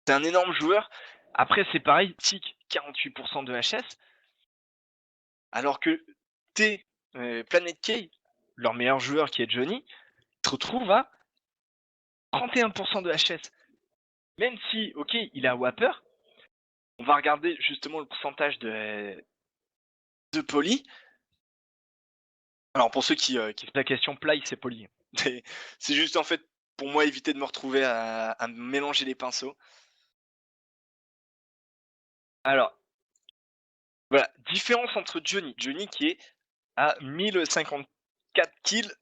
c'est un énorme joueur. Après, c'est pareil, Tic, 48 de HS, alors que T, Planet K, leur meilleur joueur qui est Johnny, se retrouve à 31 de HS. Même si, OK, il a Whopper, on va regarder justement le pourcentage de Poly. Alors pour ceux qui se posent la question, Ply, c'est Poly. C'est juste en fait pour moi éviter de me retrouver à me mélanger les pinceaux. Alors, voilà, différence entre Johnny. Johnny qui est à 1054 kills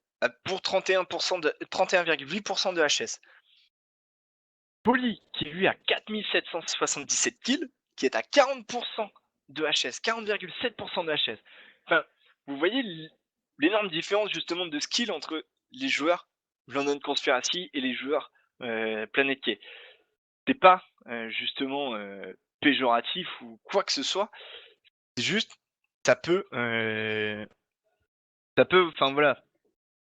pour 31% de 31,8% de HS. Poly qui lui a 4777 kills, qui est à 40% de HS, 40,7% de HS. Enfin, vous voyez l'énorme différence justement de skill entre les joueurs London Conspiracy et les joueurs Planet K. C'est pas justement péjoratif ou quoi que ce soit, c'est juste ça peut, enfin voilà,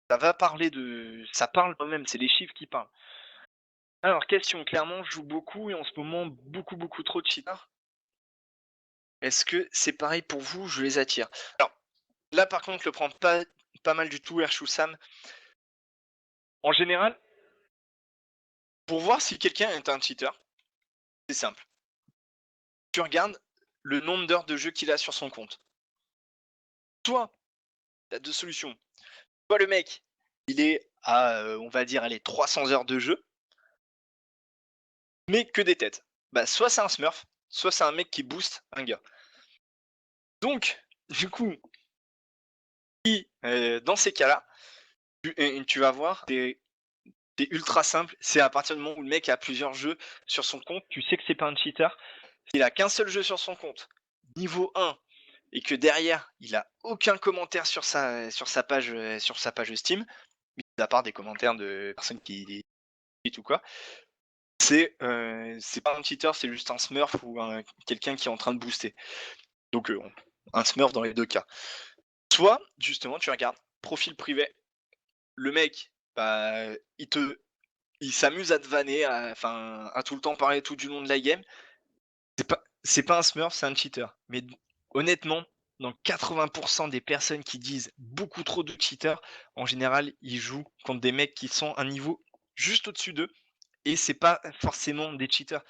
ça va parler de, ça parle quand même, c'est les chiffres qui parlent. Alors question, clairement je joue beaucoup et en ce moment beaucoup trop de cheaters. Est-ce que c'est pareil pour vous? Je les attire? Alors, là par contre, je le prends pas mal du tout, Sam. En général, pour voir si quelqu'un est un cheater, c'est simple. Tu regardes le nombre d'heures de jeu qu'il a sur son compte. Soit, tu as 2 solutions. Soit le mec, il est à, on va dire, allez, 300 heures de jeu, mais que des têtes. Bah, soit c'est un smurf, soit c'est un mec qui booste un gars. Donc, du coup, dans ces cas-là, tu vas voir, c'est ultra simple, c'est à partir du moment où le mec a plusieurs jeux sur son compte, tu sais que c'est pas un cheater. S'il a qu'un seul jeu sur son compte, niveau 1, et que derrière, il a aucun commentaire sur sa page Steam, mis à part des commentaires de personnes qui cheat ou quoi, c'est pas un cheater, c'est juste un smurf ou quelqu'un qui est en train de booster. Donc un smurf dans les 2 cas. Soit, justement, tu regardes profil privé, le mec, bah, il s'amuse à te vanner, à tout le temps parler tout du long de la game. C'est pas un smurf, c'est un cheater. Mais honnêtement, dans 80 des personnes qui disent beaucoup trop de cheaters, en général, ils jouent contre des mecs qui sont un niveau juste au-dessus d'eux et c'est pas forcément des cheaters.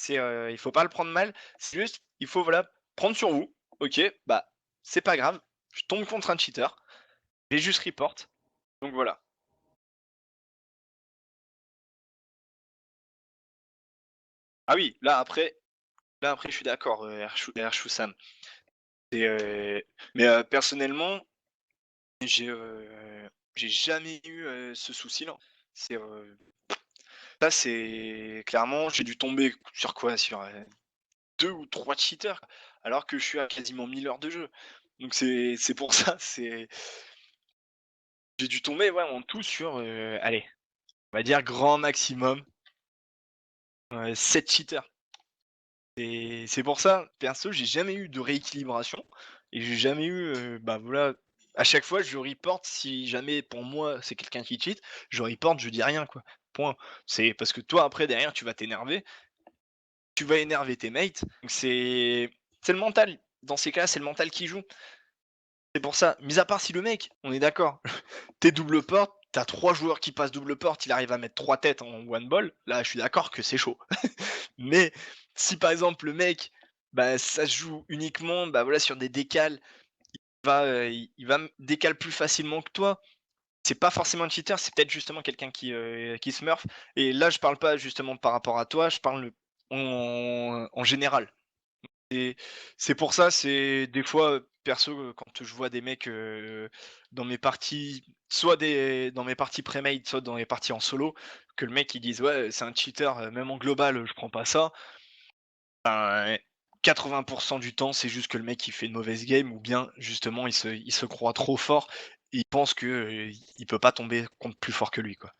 Il faut pas le prendre mal, c'est juste, il faut, voilà, prendre sur vous. OK, bah, c'est pas grave, je tombe contre un cheater, j'ai juste report, donc voilà. Ah oui, là après je suis d'accord, Sam. C'est, mais personnellement, j'ai, j'ai jamais eu, ce souci-là. C'est, ça c'est clairement, j'ai dû tomber sur quoi? Sur, 2 ou 3 cheaters, alors que je suis à quasiment 1000 heures de jeu. Donc c'est pour ça, j'ai dû tomber, ouais, en tout sur, allez, on va dire grand maximum, 7 cheaters. C'est pour ça, perso, j'ai jamais eu de rééquilibration et j'ai jamais eu, bah, voilà, À chaque fois, je report si jamais pour moi c'est quelqu'un qui cheat, je report, je dis rien quoi. Point. C'est parce que toi après derrière tu vas t'énerver, tu vas énerver tes mates, donc c'est le mental. Dans ces cas-là, c'est le mental qui joue. C'est pour ça, mis à part si le mec, on est d'accord, t'es double porte, t'as 3 joueurs qui passent double porte, il arrive à mettre 3 têtes en one ball, là je suis d'accord que c'est chaud. Mais si par exemple le mec, bah, ça se joue uniquement, bah, voilà, sur des décales, il va décaler plus facilement que toi. C'est pas forcément un cheater, c'est peut-être justement quelqu'un qui smurf. Et là, je parle pas justement par rapport à toi, je parle en général. Et c'est pour ça, c'est des fois, perso, quand je vois des mecs, dans mes parties, soit dans mes parties pré-made, soit dans mes parties en solo, que le mec il dise: «Ouais, c'est un cheater, même en global, je prends pas ça». Ben, 80 du temps, c'est juste que le mec il fait une mauvaise game ou bien justement il se croit trop fort et il pense que, il peut pas tomber contre plus fort que lui, quoi.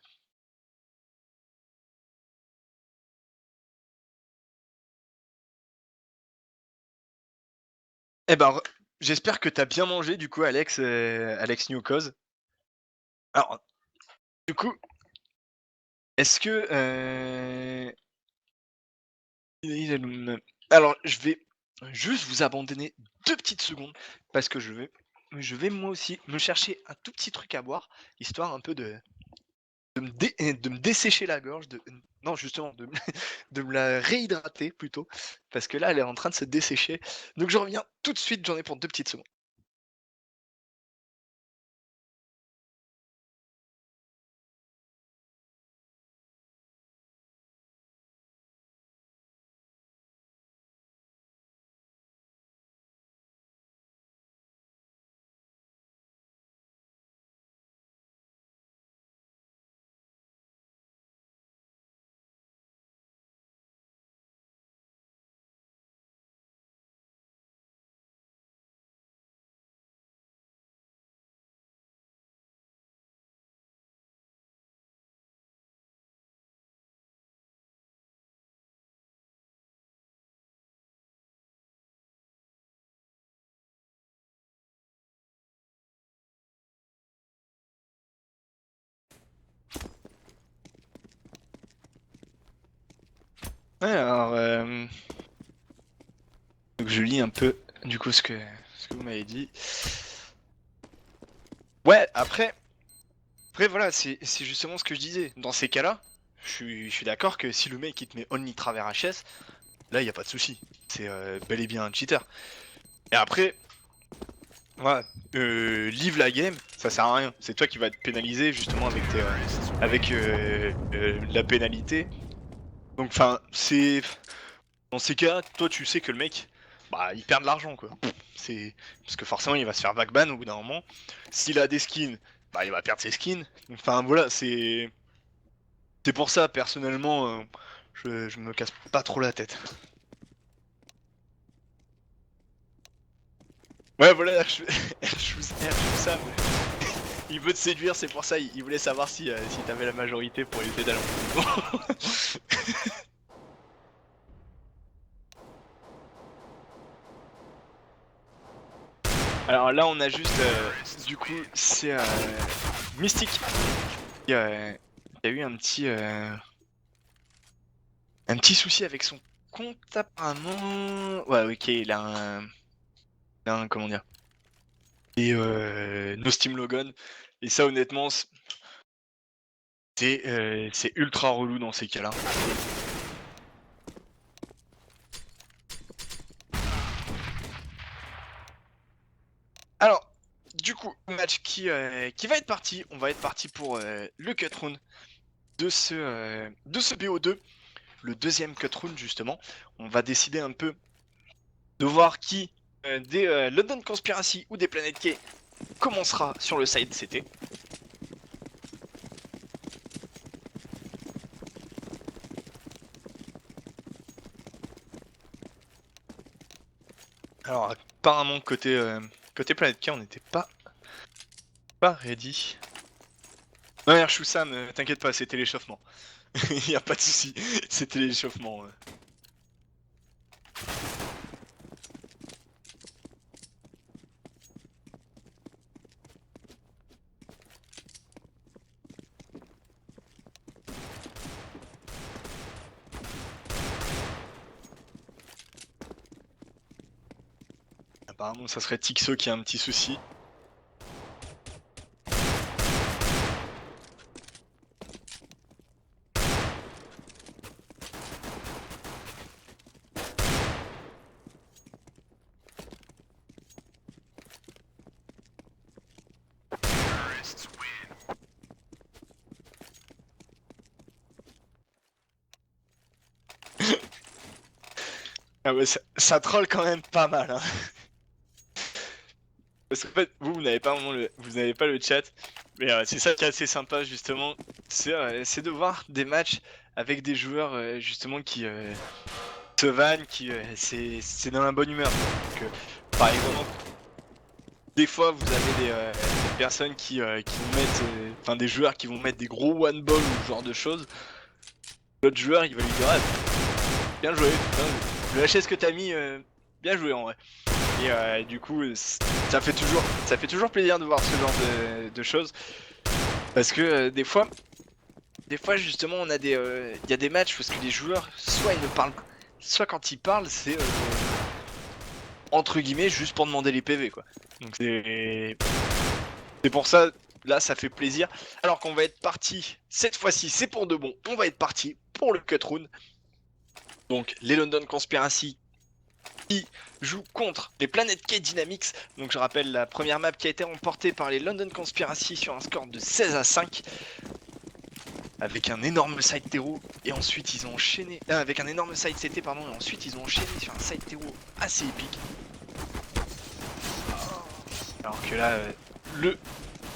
Eh ben, re j'espère que tu as bien mangé du coup Alex, Alex Newcause. Alors, du coup, est-ce que, alors je vais juste vous abandonner 2 petites secondes parce que je vais moi aussi me chercher un tout petit truc à boire, histoire un peu de me dessécher la gorge, non justement de me de me la réhydrater plutôt, parce que là elle est en train de se dessécher. Donc je reviens tout de suite, j'en ai pour 2 petites secondes. Ouais, alors, donc je lis un peu du coup ce que vous m'avez dit. Ouais, après voilà, c'est justement ce que je disais. Dans ces cas-là, je suis d'accord que si le mec il te met only travers HS, là il y a pas de souci. C'est, bel et bien un cheater. Et après, ouais, leave la game, ça sert à rien. C'est toi qui vas être pénalisé justement avec la pénalité. Donc enfin, c'est dans ces cas, toi tu sais que le mec, bah il perd de l'argent quoi. C'est parce que forcément il va se faire backban au bout d'un moment. S'il a des skins, bah il va perdre ses skins. Enfin voilà, c'est pour ça personnellement, je me casse pas trop la tête. Ouais voilà, ça. Il veut te séduire, c'est pour ça, il voulait savoir si t'avais la majorité pour éviter d'aller en prison. Alors là, on a juste, du coup, c'est Mystique qui a eu un petit souci avec son compte apparemment. Ouais, ok, il a un comment dire, et No Steam Logon. Et ça, honnêtement, c'est ultra relou dans ces cas-là. Alors, du coup, match qui va être parti. On va être parti pour le cut round de ce BO2, le deuxième cut round justement. On va décider un peu de voir qui des London Conspiracy ou des Planet K commencera sur le side CT. Alors apparemment côté Planet K on n'était pas ready. Non, Sam, t'inquiète pas, c'était l'échauffement. Y a pas de souci, c'était l'échauffement. apparemment ça serait Tixo qui a un petit souci. Ah ouais, ça troll quand même pas mal, hein. Parce qu'en fait, vous n'avez pas vraiment vous n'avez pas le chat, mais c'est ça qui est assez sympa justement, c'est de voir des matchs avec des joueurs justement qui se vannent, qui c'est dans la bonne humeur. Donc, par exemple, des fois vous avez des personnes qui vont mettre, enfin des joueurs qui vont mettre des gros one ball ou ce genre de choses. L'autre joueur il va lui dire ah, bien joué, putain, le HS que t'as mis, bien joué en vrai. Et du coup, ça fait toujours plaisir de voir ce genre de choses. Parce que des fois justement, on a y a des matchs parce que les joueurs, soit ils ne parlent pas, soit quand ils parlent, c'est entre guillemets juste pour demander les PV quoi. Donc c'est pour ça, là ça fait plaisir. Alors qu'on va être parti, cette fois-ci c'est pour de bon, on va être parti pour le cut round. Donc les London Conspiracy qui joue contre les Planet K Dynamics. Donc je rappelle la première map qui a été remportée par les London Conspiracy sur un score de 16-5 avec un énorme side terreau et ensuite ils ont enchaîné avec un énorme side CT pardon et ensuite ils ont enchaîné sur un side terreau assez épique. Alors que là le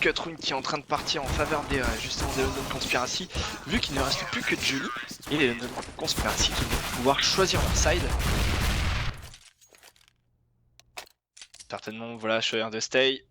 cut round qui est en train de partir en faveur des justement des London Conspiracy vu qu'il ne reste plus que Johnny et les London Conspiracy qui vont pouvoir choisir leur side. Certainement, voilà, choisir de stay.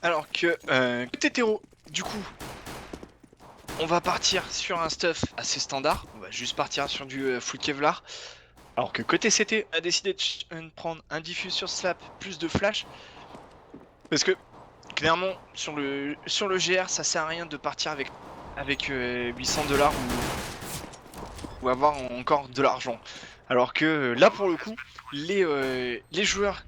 Alors que côté hétéro, du coup, on va partir sur un stuff assez standard. On va juste partir sur du full Kevlar. Alors que côté CT, on a décidé de prendre un diffuse sur slap plus de flash. Parce que clairement, sur le GR, ça sert à rien de partir avec 800$ ou avoir encore de l'argent. Alors que là, pour le coup, les joueurs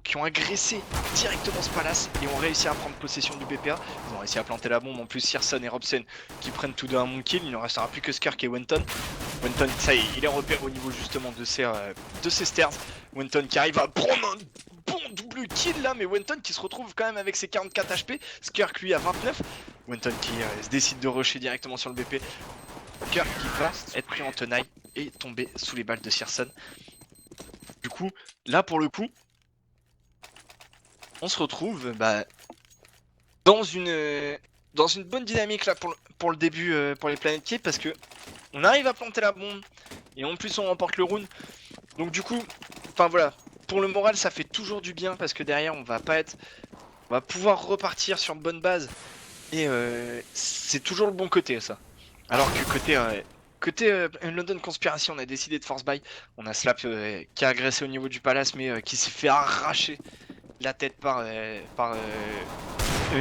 qui ont agressé directement ce palace et ont réussi à prendre possession du BPA. Ils ont réussi à planter la bombe. En plus, Searson et Robson qui prennent tous deux un mon kill. Il ne restera plus que Skirk et Wenton. Wenton, ça y est, il est repéré au niveau justement de ses stairs. Wenton qui arrive à prendre un bon double kill là, mais Wenton qui se retrouve quand même avec ses 44 HP. Skirk lui à 29. Wenton qui se décide de rusher directement sur le BP. Skirk qui va être pris en tenaille et tomber sous les balles de Searson. Du coup, là pour le coup, on se retrouve dans une bonne dynamique là pour le début pour les Planet K parce que on arrive à planter la bombe et en plus on remporte le round. Donc du coup, enfin voilà, pour le moral ça fait toujours du bien parce que derrière on va pouvoir repartir sur de bonnes bases et c'est toujours le bon côté ça. Alors que côté London Conspiracy, on a décidé de force buy. On a Slap qui a agressé au niveau du palace mais qui s'est fait arracher la tête par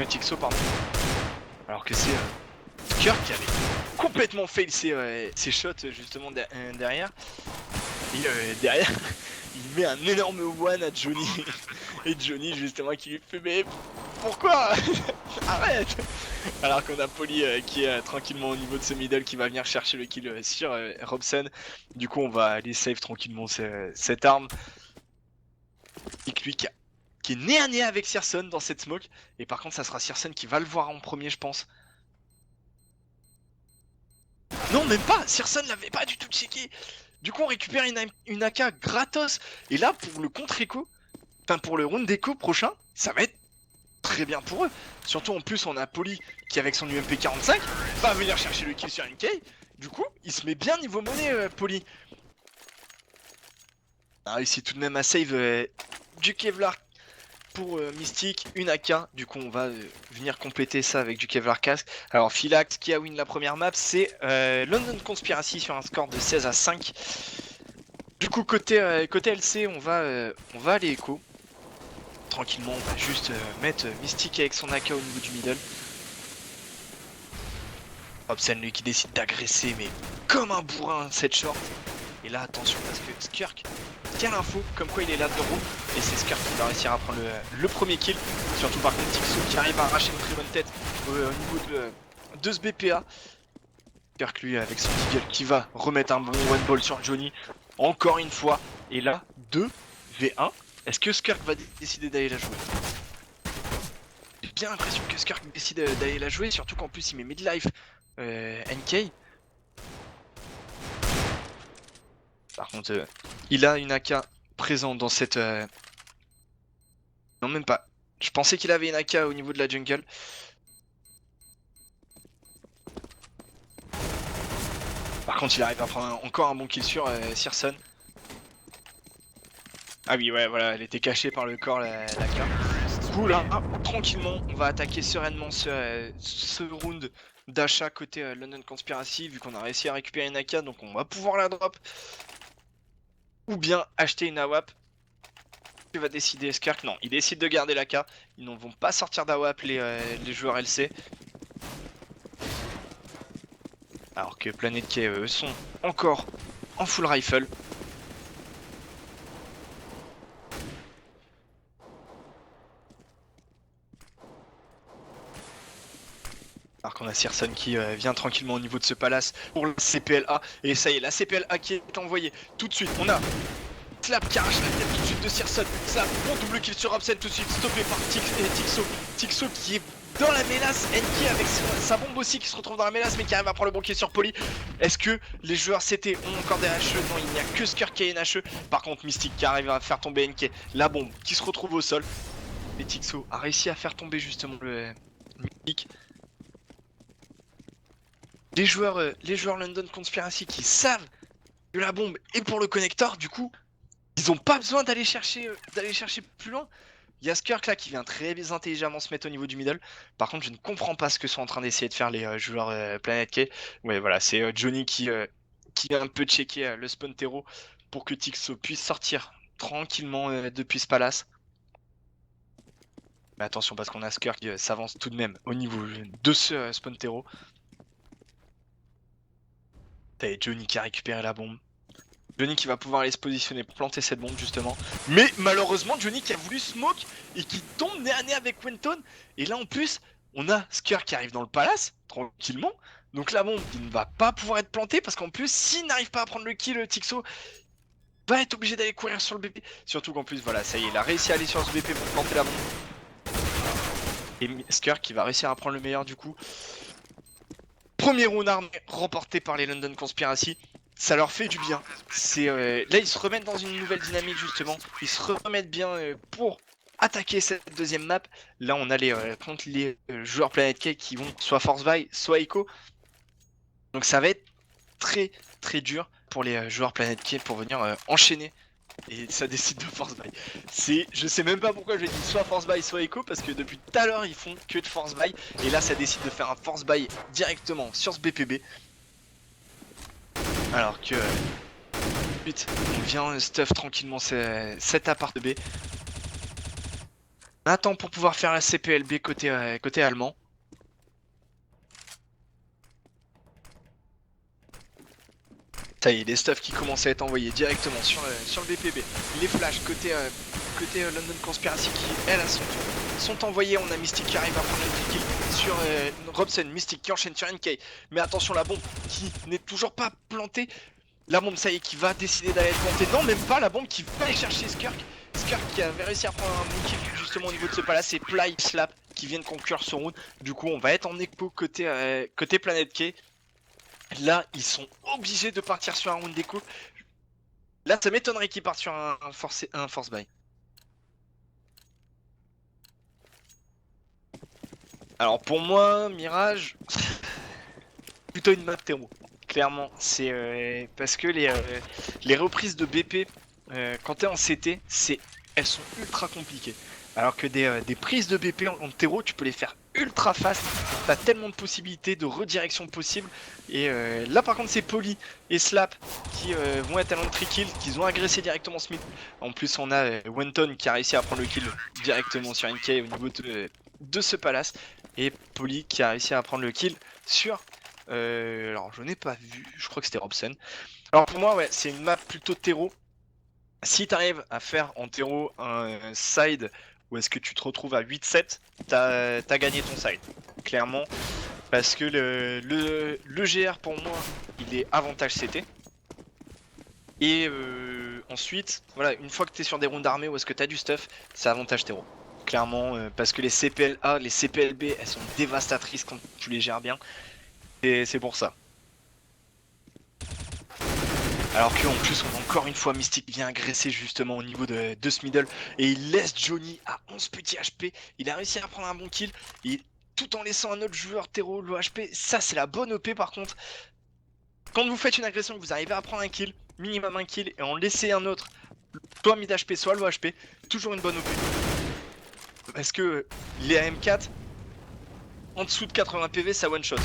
Tixo pardon. Alors que c'est Skirk qui avait complètement fail ses shots justement derrière. Et derrière il met un énorme one à Johnny. Et Johnny justement qui lui fait mais pourquoi arrête. Alors qu'on a Polly qui est tranquillement au niveau de ce middle qui va venir chercher le kill sur Robson. Du coup on va aller save tranquillement cette arme. Et lui qui est nez à nez avec Searson dans cette smoke. Et par contre ça sera Searson qui va le voir en premier je pense. Non même pas, Searson l'avait pas du tout checké. Du coup on récupère une AK gratos. Et là pour le contre-écho, enfin pour le round d'écho prochain, ça va être très bien pour eux. Surtout en plus on a Polly qui avec son UMP 45 va venir chercher le kill sur MK. Du coup il se met bien niveau monnaie Polly. On a réussi tout de même à save du Kevlar pour Mystique, une AK. Du coup, on va venir compléter ça avec du Kevlar Casque. Alors, Philax qui a win la première map, c'est London Conspiracy sur un score de 16-5. Du coup, côté LC, on va aller écho. Tranquillement, on va juste mettre Mystique avec son AK au niveau du middle. Hobson, lui, qui décide d'agresser, mais comme un bourrin, cette short. Et là, attention, parce que Skirk tient l'info, comme quoi il est là de room. Et c'est Skirk qui va réussir à prendre le premier kill. Surtout par contre, Tixo qui arrive à arracher une très bonne tête au niveau de ce BPA. Skirk, lui, avec son deagle qui va remettre un bon one ball sur Johnny. Encore une fois. Et là, 2v1. Est-ce que Skirk va décider d'aller la jouer? J'ai bien l'impression que Skirk décide d'aller la jouer, surtout qu'en plus il met midlife NK. Par contre, il a une AK présente dans cette... Non, même pas. Je pensais qu'il avait une AK au niveau de la jungle. Par contre, il arrive à prendre encore un bon kill sur Searson. Ah oui, ouais, voilà, elle était cachée par le corps, la AK. Du coup, là, tranquillement, on va attaquer sereinement ce round d'achat côté London Conspiracy, vu qu'on a réussi à récupérer une AK, donc on va pouvoir la drop. Ou bien acheter une AWAP. Que va décider Skirk? Non, il décide de garder l'AK. Ils ne vont pas sortir d'AWAP les joueurs LC. Alors que Planet K, eux, sont encore en full rifle. Alors qu'on a Searson qui vient tranquillement au niveau de ce palace pour la CPLA. Et ça y est, la CPLA qui est envoyée tout de suite. On a Slap qui arrache la tête tout de suite de Searson. Slap, bon double kill sur Hobson tout de suite, stoppé par Tixo. Tixo qui est dans la mélasse, NK avec sa bombe aussi qui se retrouve dans la mélasse mais qui arrive à prendre le bon kill sur Poly. Est-ce que les joueurs CT ont encore des HE? Non, il n'y a que Skirk qui a une HE. Par contre, Mystique qui arrive à faire tomber NK. La bombe qui se retrouve au sol. Et Tixo a réussi à faire tomber justement le Mystique. Les joueurs London Conspiracy qui savent que la bombe est pour le connecteur, du coup, ils ont pas besoin d'aller chercher plus loin. Il y a Skirk là qui vient très intelligemment se mettre au niveau du middle. Par contre, je ne comprends pas ce que sont en train d'essayer de faire les joueurs Planet K. Ouais, voilà, c'est Johnny qui vient un peu checker le spawn terreau pour que Tixo puisse sortir tranquillement depuis ce palace. Mais attention parce qu'on a Skirk qui s'avance tout de même au niveau de ce spawn terreau. T'as Johnny qui a récupéré la bombe. Johnny qui va pouvoir aller se positionner pour planter cette bombe justement. Mais malheureusement Johnny qui a voulu smoke et qui tombe nez à nez avec Wenton. Et là en plus on a Skirk qui arrive dans le palace tranquillement. Donc la bombe il ne va pas pouvoir être plantée parce qu'en plus s'il n'arrive pas à prendre le kill, Tixo va être obligé d'aller courir sur le BP. Surtout qu'en plus voilà ça y est il a réussi à aller sur ce BP pour planter la bombe. Et Skirk qui va réussir à prendre le meilleur du coup. Premier round armé remporté par les London Conspiracy. Ça leur fait du bien. Là ils se remettent dans une nouvelle dynamique justement. Ils se remettent bien pour attaquer cette deuxième map. Là on a contre les joueurs Planet K qui vont soit Force Buy, soit Echo. Donc ça va être très dur pour les joueurs Planet K pour venir enchaîner. Et ça décide de Force Buy. Je sais même pas pourquoi je dis soit Force Buy soit Echo parce que depuis tout à l'heure ils font que de Force Buy. Et là ça décide de faire un Force Buy directement sur ce BPB. Alors que ensuite on vient stuff tranquillement cet appart B. On attend pour pouvoir faire la CPLB côté allemand. Ça y est, les stuffs qui commencent à être envoyés directement sur le BPB. Les flashs côté London Conspiracy qui elles sont envoyés. On a Mystic qui arrive à prendre un kill sur Robson, Mystic qui enchaîne sur NK. Mais attention, la bombe qui n'est toujours pas plantée. La bombe, ça y est, qui va décider d'aller être plantée. Non, même pas, la bombe qui va aller chercher Skirk. Skirk qui avait réussi à prendre un bon kill justement au niveau de ce palace. C'est Ply, Slap qui viennent conclure ce round. Du coup, on va être en écho côté Planet K. Là, ils sont obligés de partir sur un round d'écho. Là, ça m'étonnerait qu'ils partent sur un force buy. Alors pour moi, Mirage, plutôt une map terreau. Clairement, c'est parce que les reprises de BP, quand t'es en CT, elles sont ultra compliquées. Alors que des prises de BP en terreau, tu peux les faire ultra fast. T'as tellement de possibilités de redirection possible. Et là par contre c'est Poly et Slap qui vont être à l'entrée kill, qui ont agressé directement Smith. En plus on a Wenton qui a réussi à prendre le kill directement sur NK au niveau de ce palace. Et Poly qui a réussi à prendre le kill sur... alors je n'ai pas vu, je crois que c'était Robson. Alors pour moi ouais, c'est une map plutôt terreau. Si tu arrives à faire en terreau un side où est-ce que tu te retrouves à 8-7, t'as gagné ton side. Clairement. Parce que le GR pour moi, il est avantage CT. Et ensuite, voilà, une fois que tu es sur des rounds armés où est-ce que tu as du stuff, c'est avantage terreau. Clairement, parce que les CPLA, les CPLB, elles sont dévastatrices quand tu les gères bien. Et c'est pour ça. Alors qu'en plus on a encore une fois Mystic vient agresser justement au niveau de ce middle et il laisse Johnny à 11 petits HP. Il a réussi à prendre un bon kill et tout en laissant un autre joueur terreau le HP. Ça c'est la bonne OP par contre. Quand vous faites une agression, que vous arrivez à prendre un kill, minimum un kill et en laisser un autre, soit mid HP soit low HP, toujours une bonne OP. Parce que les AM4 en dessous de 80 PV ça one shot.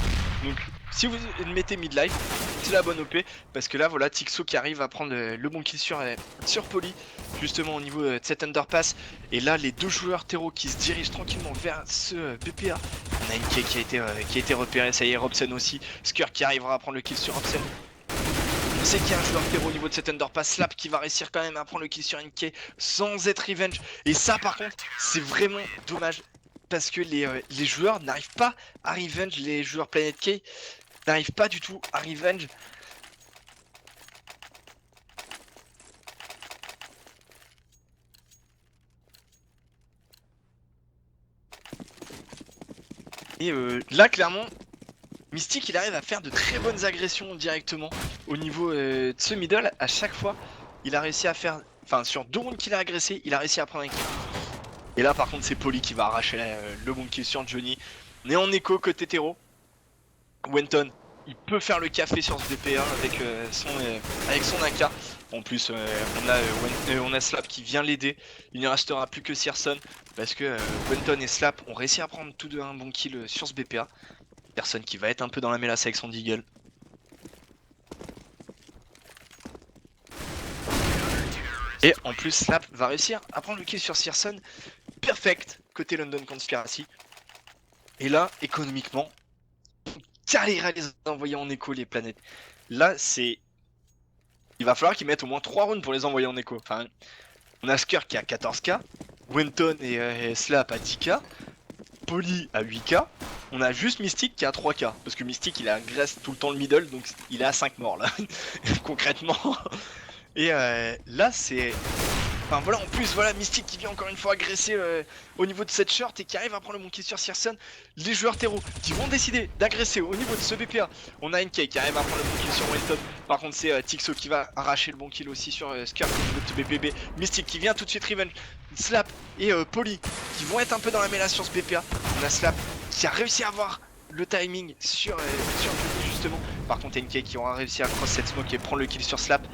Donc si vous mettez midlife, c'est la bonne OP parce que là voilà Tixo qui arrive à prendre le bon kill sur Poly justement au niveau de cet underpass. Et là les deux joueurs terreau qui se dirigent tranquillement vers ce BPA. On a NK qui a été repéré, ça y est Robson aussi. Skur qui arrivera à prendre le kill sur Robson. On sait qu'il y a un joueur terreau au niveau de cet underpass, Slap qui va réussir quand même à prendre le kill sur NK sans être revenge. Et ça par contre c'est vraiment dommage. Parce que les joueurs n'arrivent pas à revenge, les joueurs Planet K n'arrivent pas du tout à revenge. Et là clairement, Mystic il arrive à faire de très bonnes agressions directement au niveau de ce middle. À chaque fois, il a réussi à faire, enfin sur 2 rounds qu'il a agressé, il a réussi à prendre un kill. Et là par contre c'est Poly qui va arracher le bon kill sur Johnny. On est en écho côté terreau. Wenton, il peut faire le café sur ce DP1 avec son AK. En plus, on a Slap qui vient l'aider. Il ne restera plus que Searson parce que Wenton et Slap ont réussi à prendre tous deux un bon kill sur ce BPA. Personne qui va être un peu dans la mélasse avec son Deagle. Et en plus, Slap va réussir à prendre le kill sur Searson. Perfect côté London Conspiracy. Et là, économiquement, galère à les envoyer en écho les planètes. Là, c'est... Il va falloir qu'ils mettent au moins 3 rounds pour les envoyer en écho. Enfin, on a Skur qui a 14k, Wenton et Slap à 10k, Poly à 8k, on a juste Mystic qui a 3k. Parce que Mystic il agresse tout le temps le middle, donc il est à 5 morts là, concrètement. Et là c'est... Enfin voilà, en plus voilà Mystic qui vient encore une fois agresser au niveau de cette short et qui arrive à prendre le bon kill sur Searson. Les joueurs terreau qui vont décider d'agresser au niveau de ce BPA. On a NK qui arrive à prendre le bon kill sur Wenton. Par contre c'est Tixo qui va arracher le bon kill aussi sur Skur au niveau de BBB. Mystic qui vient tout de suite revenge. Slap et Poly qui vont être un peu dans la mêlée sur ce BPA. On a Slap qui a réussi à avoir le timing sur Johnny justement. Par contre NK qui aura réussi à cross cette smoke et prendre le kill sur Slap.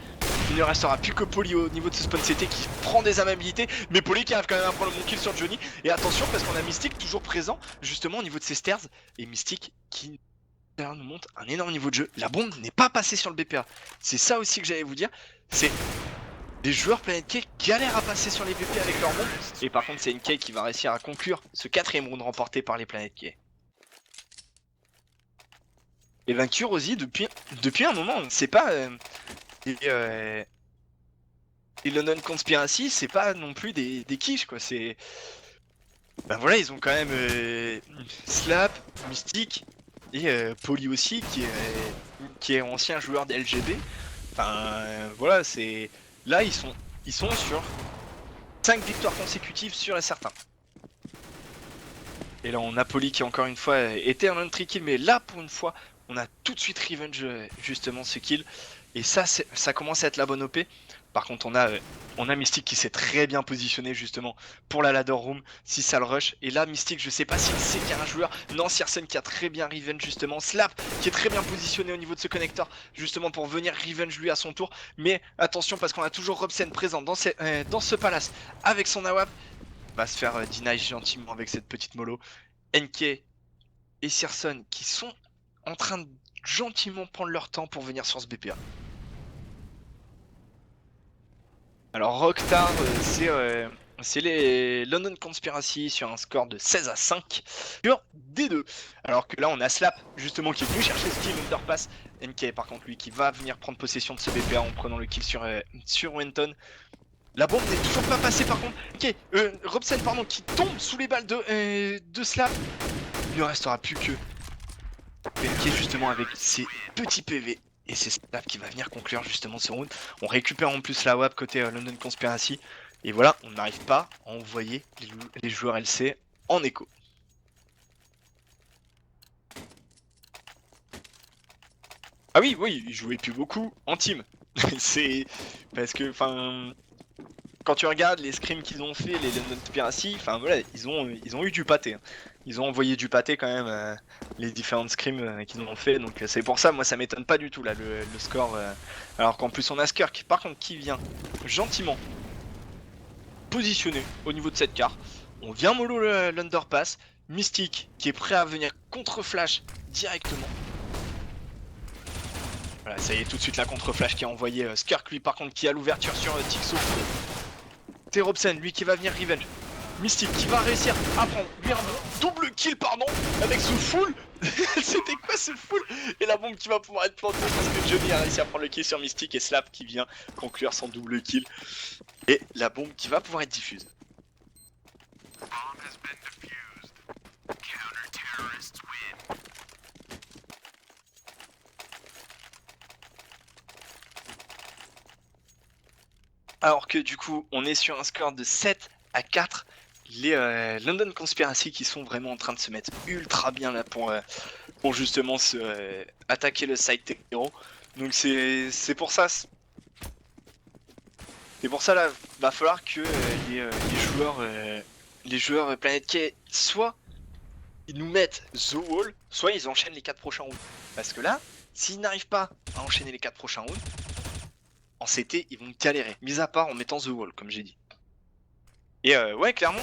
Il ne restera plus que Poly au niveau de ce spawn CT qui prend des amabilités, mais Poly qui arrive quand même à prendre le bon kill sur Johnny. Et attention parce qu'on a Mystic toujours présent justement au niveau de ses stairs. Et Mystic qui nous montre un énorme niveau de jeu. La bombe n'est pas passée sur le BPA. C'est ça aussi que j'allais vous dire. C'est des joueurs Planet K galèrent à passer sur les BP avec leur bombe. Et par contre c'est NK qui va réussir à conclure ce 4ème round remporté par les Planet K. Et vaincu Rosie depuis un moment, on ne sait pas... Et London Conspiracy, c'est pas non plus des quiches quoi, c'est... Ben voilà, ils ont quand même Slap, Mystic et Poly aussi qui est ancien joueur des LGB. Enfin voilà, c'est... Là ils sont sur 5 victoires consécutives sûres et certains. Et là on a Poly qui encore une fois était un entry kill, mais là pour une fois on a tout de suite revenge justement ce kill. Et ça commence à être la bonne OP. Par contre on a Mystic qui s'est très bien positionné justement pour la ladder room si ça le rush. Et là Mystic je sais pas s'il sait qu'il y a un joueur. Non, Searson qui a très bien revenge justement. Slap qui est très bien positionné au niveau de ce connecteur justement pour venir revenge lui à son tour. Mais attention parce qu'on a toujours Robson présent dans ce palace avec son AWP. va se faire deny gentiment avec cette petite mollo. NK et Searson qui sont en train de gentiment prendre leur temps pour venir sur ce BPA. Alors Rockstar, c'est les London Conspiracy sur un score de 16-5 sur D2. Alors que là on a Slap justement qui est venu chercher ce kill underpass. NK par contre lui qui va venir prendre possession de ce BPA en prenant le kill sur Wenton. La bombe n'est toujours pas passée par contre. Ok, Robson pardon qui tombe sous les balles de Slap. Il ne restera plus que NK justement avec ses petits PV. Et c'est Slap qui va venir conclure justement ce round. On récupère en plus la WAP côté London Conspiracy. Et voilà, on n'arrive pas à envoyer les joueurs LC en écho. Ah oui, ils jouaient plus beaucoup en team. C'est parce que, enfin, quand tu regardes les scrims qu'ils ont fait, les London Conspiracy, enfin voilà, ils ont eu du pâté. Ils ont envoyé du pâté quand même, les différentes scrims qu'ils ont fait. Donc c'est pour ça, moi ça m'étonne pas du tout là le score. Alors qu'en plus on a Skirk, par contre, qui vient gentiment positionné au niveau de cette carte. On vient mollo l'underpass. Mystique qui est prêt à venir contre Flash directement. Voilà, ça y est, tout de suite la contre Flash qui a envoyé Skirk, lui par contre qui a l'ouverture sur Tixo. C'est Robson, lui qui va venir revenge. Mystique qui va réussir à prendre lui un double kill pardon avec ce full. C'était quoi ce full? Et la bombe qui va pouvoir être plantée parce que Johnny a réussi à prendre le kill sur Mystique et Slap qui vient conclure son double kill. Et la bombe qui va pouvoir être diffuse. Alors que du coup on est sur un score de 7-4. Les London Conspiracy qui sont vraiment en train de se mettre ultra bien là pour justement attaquer le side hero. Donc c'est pour ça. C'est pour ça là, va falloir que les joueurs Planet K soit ils nous mettent The Wall, soit ils enchaînent les 4 prochains rounds. Parce que là, s'ils n'arrivent pas à enchaîner les 4 prochains rounds, en CT ils vont galérer, mis à part en mettant The Wall comme j'ai dit. Et ouais clairement,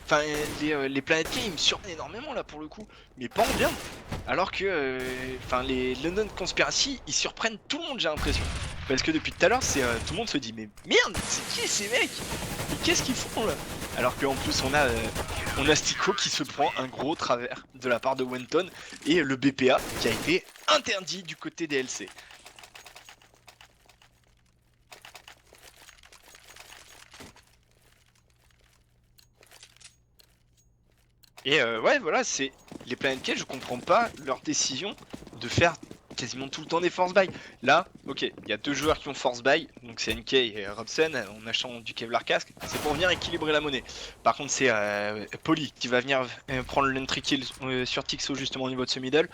enfin les Planet K ils me surprennent énormément là pour le coup, mais pas en bien. Alors que enfin les London Conspiracy ils surprennent tout le monde j'ai l'impression. Parce que depuis tout à l'heure c'est tout le monde se dit mais merde c'est qui ces mecs? Mais qu'est-ce qu'ils font là? Alors qu'en plus on a Stico qui se prend un gros travers de la part de Wenton et le BPA qui a été interdit du côté des LC. Et ouais voilà c'est les Planet K, je comprends pas leur décision de faire quasiment tout le temps des force buy. Là, ok, il y a 2 joueurs qui ont force buy, donc c'est NK et Robson en achetant du Kevlar casque, c'est pour venir équilibrer la monnaie. Par contre c'est Poly qui va venir prendre l'entry kill sur Tixo justement au niveau de ce middle.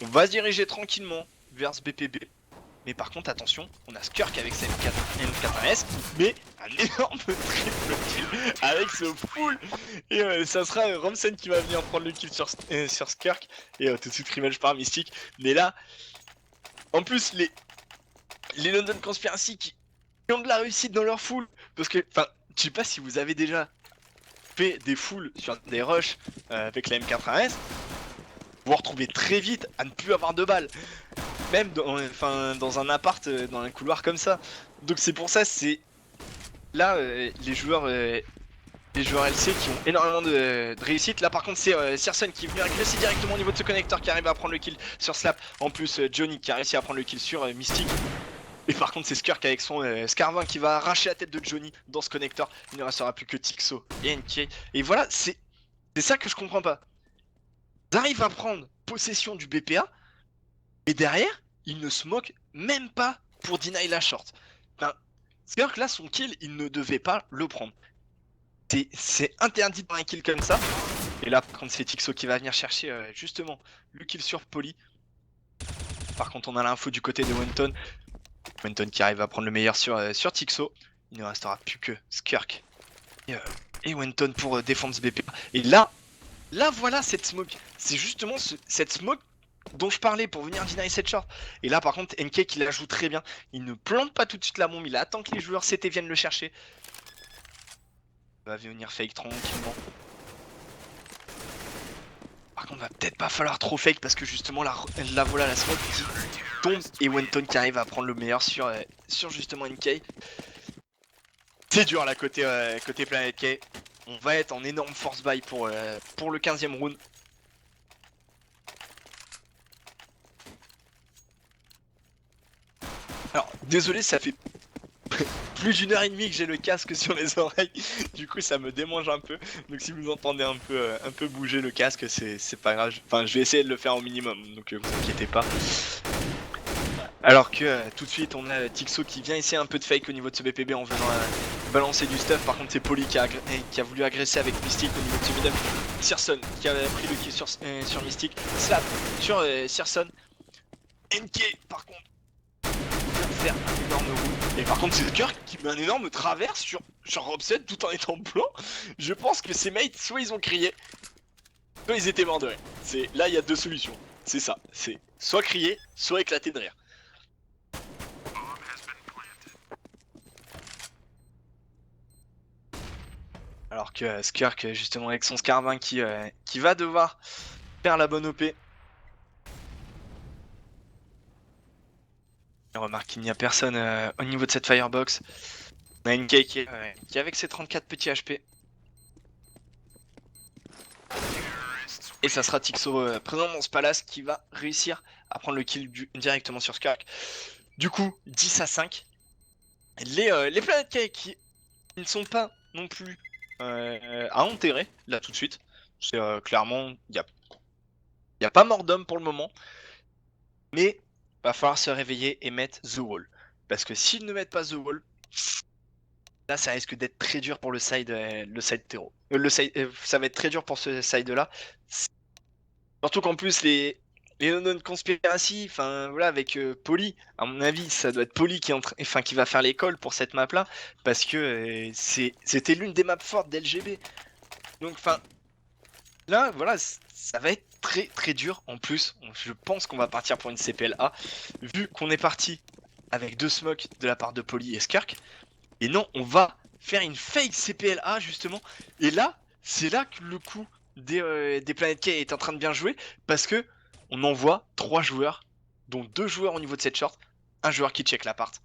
On va se diriger tranquillement vers ce BPB. Mais par contre attention, on a Skirk avec sa M4S, mais un énorme triple kill avec ce full. Et ça sera Robson qui va venir prendre le kill sur Skirk. Et tout de suite revenge par Mystique. Mais là, en plus les London Conspiracy qui ont de la réussite dans leur full. Parce que, enfin, je sais pas si vous avez déjà fait des fulls sur des rushs avec la M4S. Vous vous retrouvez très vite à ne plus avoir de balles. Même dans un appart, dans un couloir comme ça. Donc c'est pour ça, c'est là les joueurs LC qui ont énormément de réussite. Là par contre c'est Searson qui est venu agresser directement au niveau de ce connecteur qui arrive à prendre le kill sur Slap. En plus Johnny qui a réussi à prendre le kill sur Mystique. Et par contre c'est Skirk avec son Scarvin qui va arracher la tête de Johnny dans ce connecteur. Il ne restera plus que Tixo et NK. Et voilà, c'est ça que je comprends pas. Ils arrivent à prendre possession du BPA. Et derrière, il ne se moque même pas pour deny la short. Enfin, c'est-à-dire que là, son kill, il ne devait pas le prendre. C'est interdit par un kill comme ça. Et là, par contre, c'est Tixo qui va venir chercher justement le kill sur Poly. Par contre, on a l'info du côté de Wenton. Wenton qui arrive à prendre le meilleur sur Tixo. Il ne restera plus que Skirk et Wenton pour défendre ce BP. Et là voilà cette smoke. C'est justement cette smoke dont je parlais pour venir deny cette short. Et là par contre NK qui la joue très bien. Il ne plante pas tout de suite la bombe, il attend que les joueurs CT viennent le chercher. va venir fake tranquillement. Par contre, va peut-être pas falloir trop fake parce que justement la voilà la smoke qui tombe et Wenton qui arrive à prendre le meilleur sur justement NK. C'est dur là côté Planet K. On va être en énorme force buy pour le 15e round. Alors désolé, ça fait plus d'une heure et demie que j'ai le casque sur les oreilles, du coup ça me démange un peu. Donc si vous entendez un peu bouger le casque, c'est pas grave. Enfin, je vais essayer de le faire au minimum, donc vous inquiétez pas. Alors que tout de suite on a Tixo qui vient essayer un peu de fake au niveau de ce BPB en venant balancer du stuff. Par contre c'est Poli qui a voulu agresser avec Mystic au niveau de ce middle. Searson qui a pris le kill sur Mystic. Slap sur Searson. NK par contre faire un énorme roux. Et par contre c'est Kirk qui met un énorme traverse sur Robset tout en étant blanc. Je pense que ses mates soit ils ont crié, soit ils étaient morts de rire. Là il y a deux solutions. C'est ça, c'est soit crier, soit éclater de rire. Alors que Skirk justement avec son Scarbin qui va devoir faire la bonne OP. On remarque qu'il n'y a personne au niveau de cette firebox. On a une NK qui avec ses 34 petits HP. Et ça sera Tixo présent dans ce palace qui va réussir à prendre le kill directement sur Skirk. Du coup, 10 à 5. Les Planet K qui ne sont pas non plus à enterrer, là tout de suite. C'est clairement, il n'y a pas mort d'homme pour le moment. Mais va falloir se réveiller et mettre The Wall. Parce que s'ils ne mettent pas The Wall, là ça risque d'être très dur pour le side terreau. Ça va être très dur pour ce side là. Surtout qu'en plus les non-conspiracy, enfin voilà, avec Poli, à mon avis, ça doit être Poli qui va faire l'école pour cette map là, parce que c'était l'une des maps fortes d'LGB. Donc enfin, là voilà, ça va être très très dur. En plus, je pense qu'on va partir pour une CPLA, vu qu'on est parti avec deux smokes de la part de Poli et Skirk. Et non, on va faire une fake CPLA justement. Et là, c'est là que le coup des Planet K est en train de bien jouer, parce que on envoie 3 joueurs, dont 2 joueurs au niveau de cette short, un joueur qui check l'appart.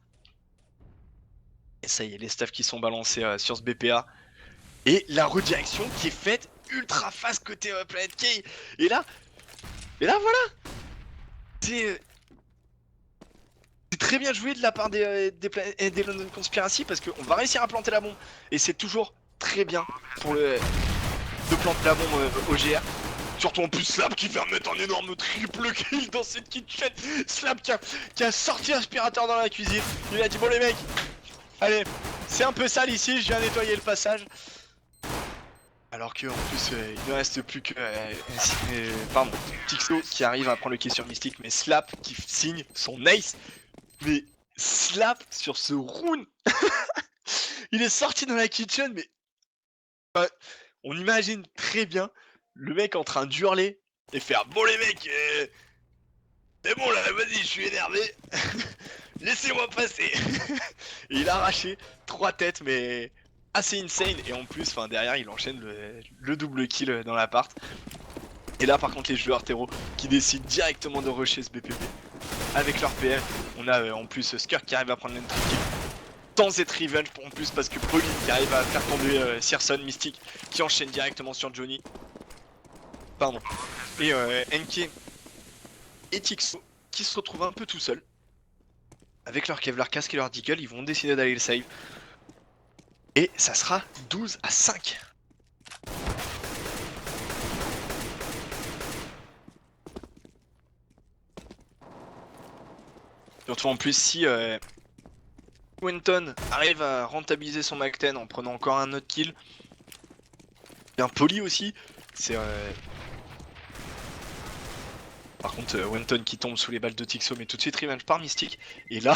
Et ça y est, les stuffs qui sont balancés sur ce BPA. Et la redirection qui est faite ultra fast côté Planet K. Et là voilà, c'est très bien joué de la part des London Conspiracy, parce qu'on va réussir à planter la bombe. Et c'est toujours très bien pour de planter la bombe au GR. Surtout en plus Slap qui vient de mettre un énorme triple kill dans cette kitchen. Slap qui a sorti l'aspirateur dans la cuisine. Il a dit bon les mecs, allez, c'est un peu sale ici, je viens nettoyer le passage. Alors que en plus il ne reste plus que pardon, Tixo qui arrive à prendre le kill sur Mystic, mais Slap qui signe son ace. Mais Slap sur ce round il est sorti dans la kitchen, mais on imagine très bien le mec en train d'hurler et faire bon les mecs, c'est bon là, vas-y, je suis énervé, laissez-moi passer. Et il a arraché 3 têtes, mais assez insane. Et en plus, derrière, il enchaîne le double kill dans l'appart. Et là, par contre, les joueurs terreau qui décident directement de rusher ce BPB avec leur PM. On a en plus Skirk qui arrive à prendre l'entry kill sans être revenge en plus, parce que Poli qui arrive à faire tomber Searson, Mystic qui enchaîne directement sur Johnny. Pardon. Et NK et Tixo qui se retrouvent un peu tout seuls. Avec leur Kevlar casque et leur Deagle, ils vont décider d'aller le save. Et ça sera 12 à 5. Surtout en plus si Wenton arrive à rentabiliser son Mac 10 en prenant encore un autre kill. Bien Poli aussi. C'est par contre Wenton qui tombe sous les balles de Tixo, mais tout de suite revenge par Mystic. Et là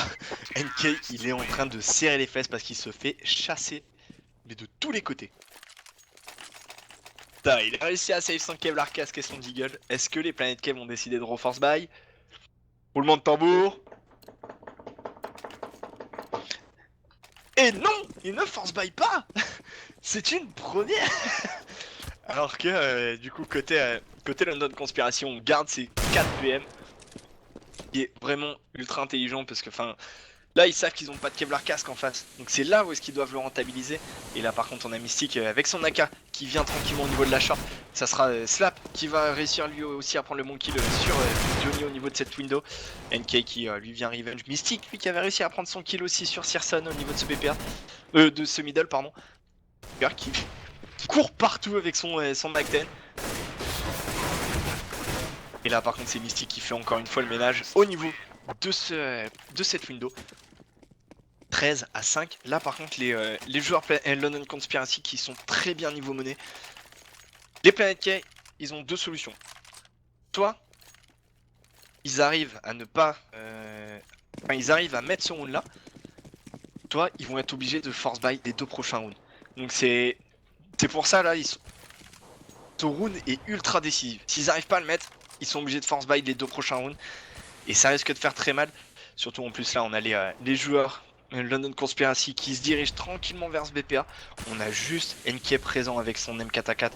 NK il est en train de serrer les fesses parce qu'il se fait chasser, mais de tous les côtés. Putain, il a réussi à save son Kevlar casque et son Deagle. Est-ce que les Planet K vont décider de reforce buy? Roulement de tambour. Et non, il ne force buy pas. C'est une première. Alors que du coup côté London Conspiration, on garde ses 4 PM, qui est vraiment ultra intelligent parce que enfin là ils savent qu'ils ont pas de Kevlar casque en face, donc c'est là où est-ce qu'ils doivent le rentabiliser. Et là par contre on a Mystique avec son AK qui vient tranquillement au niveau de la short. Ça sera Slap qui va réussir lui aussi à prendre le bon kill sur Johnny au niveau de cette window. NK qui lui vient revenge. Mystique lui qui avait réussi à prendre son kill aussi sur Searson au niveau de ce BPA, de ce middle pardon. Qui court partout avec son Mac 10. Et là par contre c'est Mystique qui fait encore une fois le ménage au niveau de cette window. 13-5. Là par contre les joueurs London Conspiracy qui sont très bien niveau monnaie. Les Planet K, ils ont deux solutions. Soit ils arrivent à ne pas... Enfin ils arrivent à mettre ce round là. Soit ils vont être obligés de force buy les deux prochains rounds. Donc c'est pour ça là, ce round est ultra décisif. S'ils n'arrivent pas à le mettre, ils sont obligés de force buy les deux prochains rounds. Et ça risque de faire très mal. Surtout en plus là on a les joueurs London Conspiracy qui se dirigent tranquillement vers ce BPA. On a juste NK présent avec son M4A4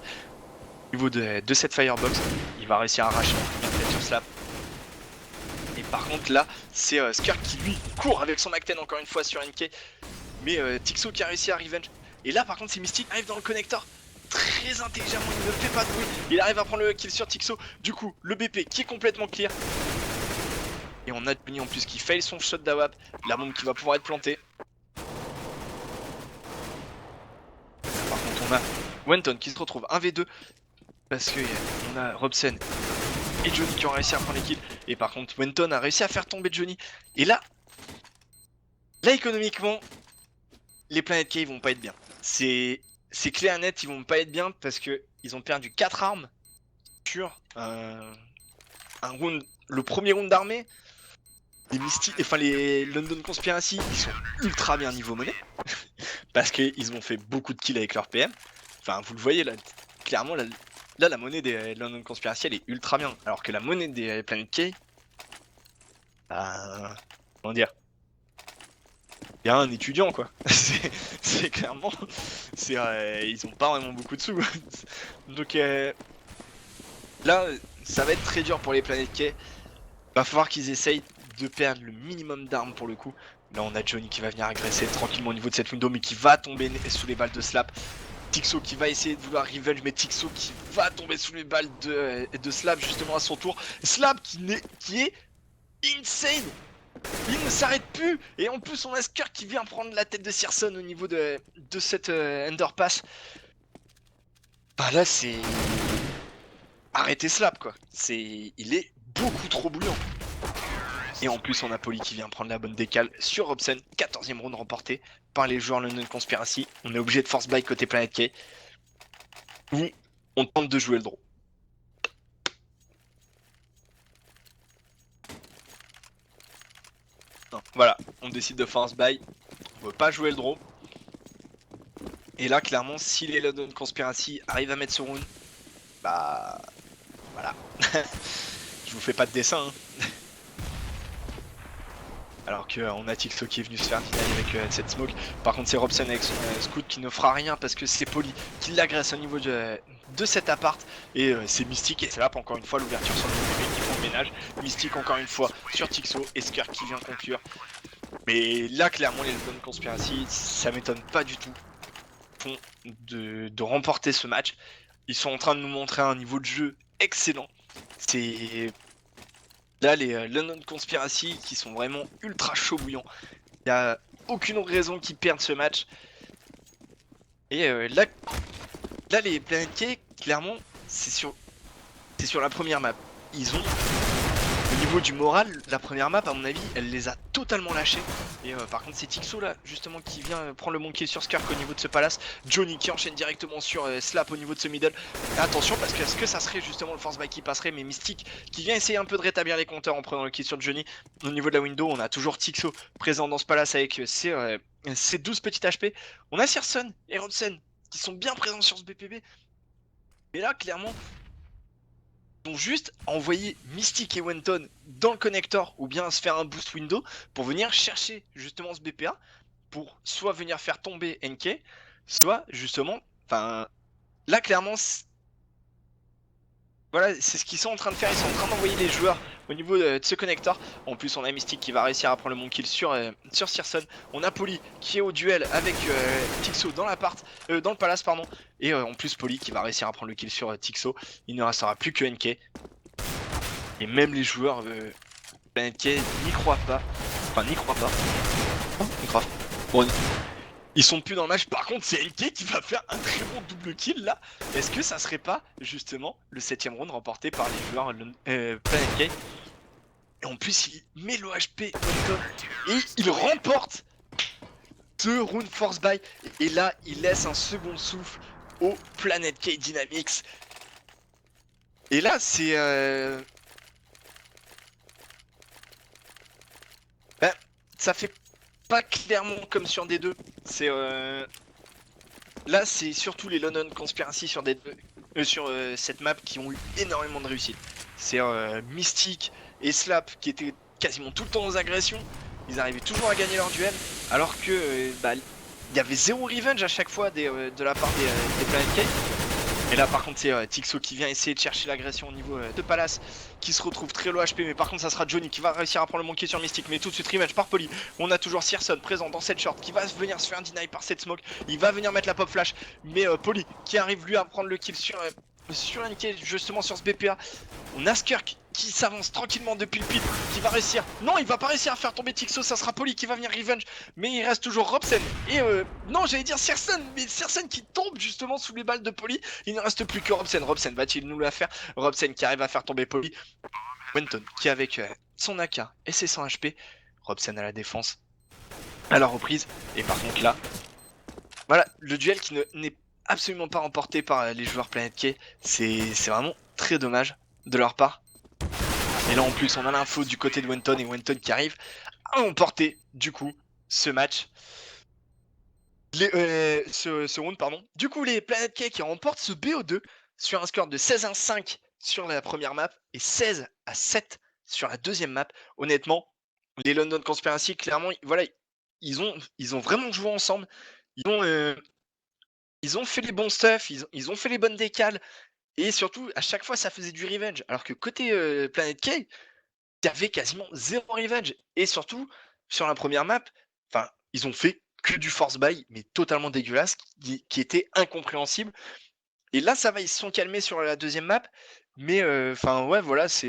au niveau de cette firebox. Il va réussir à arracher la sur Slap. Et par contre là c'est Skirk qui lui court avec son Mac 10 encore une fois sur NK. Mais Tixo qui a réussi à revenge. Et là par contre c'est Mystique qui arrive dans le connecteur. Très intelligemment, il ne fait pas de bruit. Il arrive à prendre le kill sur Tixo. Du coup le BP qui est complètement clear. Et on a Johnny en plus qui fail son shot d'AWAP. La bombe qui va pouvoir être plantée. Par contre on a Wenton qui se retrouve 1v2. Parce que on a Robson et Johnny qui ont réussi à prendre les kills. Et par contre Wenton a réussi à faire tomber Johnny. Et là économiquement, les Planet K ils vont pas être bien. C'est clair et net, ils vont pas être bien parce que ils ont perdu 4 armes sur un round, le premier round d'armée. Les London Conspiracy, ils sont ultra bien niveau monnaie. Parce qu'ils ont fait beaucoup de kills avec leur PM. Enfin, vous le voyez là, clairement, là la monnaie des London Conspiracy, elle est ultra bien. Alors que la monnaie des Planet K, comment dire, il y a un étudiant quoi. c'est clairement, ils ont pas vraiment beaucoup de sous. Donc là, ça va être très dur pour les Planet K. Va falloir qu'ils essayent de perdre le minimum d'armes pour le coup. Là on a Johnny qui va venir agresser tranquillement au niveau de cette window mais qui va tomber sous les balles de Slap. Tixo qui va essayer de vouloir revenge mais Tixo qui va tomber sous les balles de Slap justement à son tour. Slap qui est insane. Il ne s'arrête plus. Et en plus on a Skirk qui vient prendre la tête de Searson au niveau de cette underpass. Bah là c'est... Arrêtez Slap quoi. Il est beaucoup trop bouillant. Et en plus on a Polly qui vient prendre la bonne décale sur Robson. 14ème round remporté par les joueurs London Conspiracy. On est obligé de force buy côté Planet K. Où on tente de jouer le draw. Non, voilà, on décide de force buy. On veut pas jouer le draw. Et là clairement si les London Conspiracy arrivent à mettre ce round, bah voilà. Je vous fais pas de dessin hein. Alors qu'on a Tixo qui est venu se faire dîner avec cette smoke. Par contre c'est Robson avec son scout qui ne fera rien parce que c'est Polly qui l'agresse au niveau de cet appart. Et c'est Mystique et c'est là pour encore une fois l'ouverture sur le BB qui font le ménage. Mystique encore une fois sur Tixo et Skirk qui vient conclure. Mais là clairement les London Conspiracy, ça m'étonne pas du tout de remporter ce match. Ils sont en train de nous montrer un niveau de jeu excellent. C'est... Là, les London Conspiracy qui sont vraiment ultra chaud bouillants. Il n'y a aucune raison qu'ils perdent ce match. Et là, les Planet K, clairement, c'est sur la première map. Ils ont, au niveau du moral, la première map, à mon avis, elle les a totalement lâchés. Et par contre, c'est Tixo là, justement, qui vient prendre le monkey sur Skirk au niveau de ce palace. Johnny qui enchaîne directement sur Slap au niveau de ce middle. Et attention, parce que est-ce que ça serait justement le force buy qui passerait, mais Mystique qui vient essayer un peu de rétablir les compteurs en prenant le kill sur Johnny. Au niveau de la window, on a toujours Tixo présent dans ce palace avec ses 12 petites HP. On a Searson et Robson qui sont bien présents sur ce BPB. Mais là, clairement, ils ont juste envoyé Mystique et Wenton dans le connector ou bien se faire un boost window pour venir chercher justement ce BPA. pour soit venir faire tomber NK, soit justement, enfin, là clairement, voilà, c'est ce qu'ils sont en train de faire. Ils sont en train d'envoyer les joueurs au niveau de ce connecteur. En plus, on a Mystic qui va réussir à prendre le mon kill sur Searson. On a Poly qui est au duel avec Tixo dans l'appart, dans le palace, pardon. Et en plus, Poly qui va réussir à prendre le kill sur Tixo. Il ne restera plus que NK. Et même les joueurs NK n'y croient pas. Enfin, n'y croient pas. Oh, n'y croient pas. Bon, ils sont plus dans le match. Par contre, c'est NK qui va faire un très bon double kill là. Est-ce que ça serait pas justement le 7ème round remporté par les joueurs Planet K? Et en plus, il met l'OHP et il remporte ce round force buy. Et là, il laisse un second souffle au Planet K Dynamics. Et là, c'est ben, ça fait pas clairement comme sur D2. C'est là, c'est surtout les London Conspiracy sur, sur cette map qui ont eu énormément de réussite. C'est Mystic et Slap qui étaient quasiment tout le temps aux agressions. Ils arrivaient toujours à gagner leur duel, alors que bah, il y avait zéro revenge à chaque fois de la part des Planet K. Et là par contre c'est Tixo qui vient essayer de chercher l'agression au niveau de Palace, qui se retrouve très low HP, mais par contre ça sera Johnny qui va réussir à prendre le monkey sur Mystic, mais tout de suite revenge par Poly. On a toujours Searson présent dans cette short qui va venir se faire deny par cette smoke, il va venir mettre la pop flash, mais Poly qui arrive lui à prendre le kill sur NK justement sur ce BPA. On a Skirk qui s'avance tranquillement depuis le pit, qui va réussir. Non, il va pas réussir à faire tomber Tixo, ça sera Poly qui va venir revenge, mais il reste toujours Robson. Et non, j'allais dire Searson, mais Searson qui tombe justement sous les balles de Poly. Il ne reste plus que Robson. Robson va-t-il nous la faire? Robson qui arrive à faire tomber Poly. Wenton qui avec son AK et ses 100 HP. Robson à la défense, à la reprise. Et par contre là, voilà, le duel qui n'est absolument pas remporté par les joueurs Planet K. C'est vraiment très dommage de leur part. Et là en plus on a l'info du côté de Wenton, et Wenton qui arrive à remporter du coup ce match. Ce round pardon. Du coup les Planet K qui remportent ce BO2 sur un score de 16-5 sur la première map et 16-7 sur la deuxième map. Honnêtement, les London Conspiracy clairement, voilà, ils ont vraiment joué ensemble. Ils ont fait les bons stuff, ils ont fait les bonnes décales. Et surtout, à chaque fois, ça faisait du revenge. Alors que côté Planet K, il y avait quasiment zéro revenge. Et surtout, sur la première map, enfin, ils ont fait que du force buy, mais totalement dégueulasse, qui était incompréhensible. Et là, ça va, ils se sont calmés sur la deuxième map. Mais enfin, ouais, voilà, c'est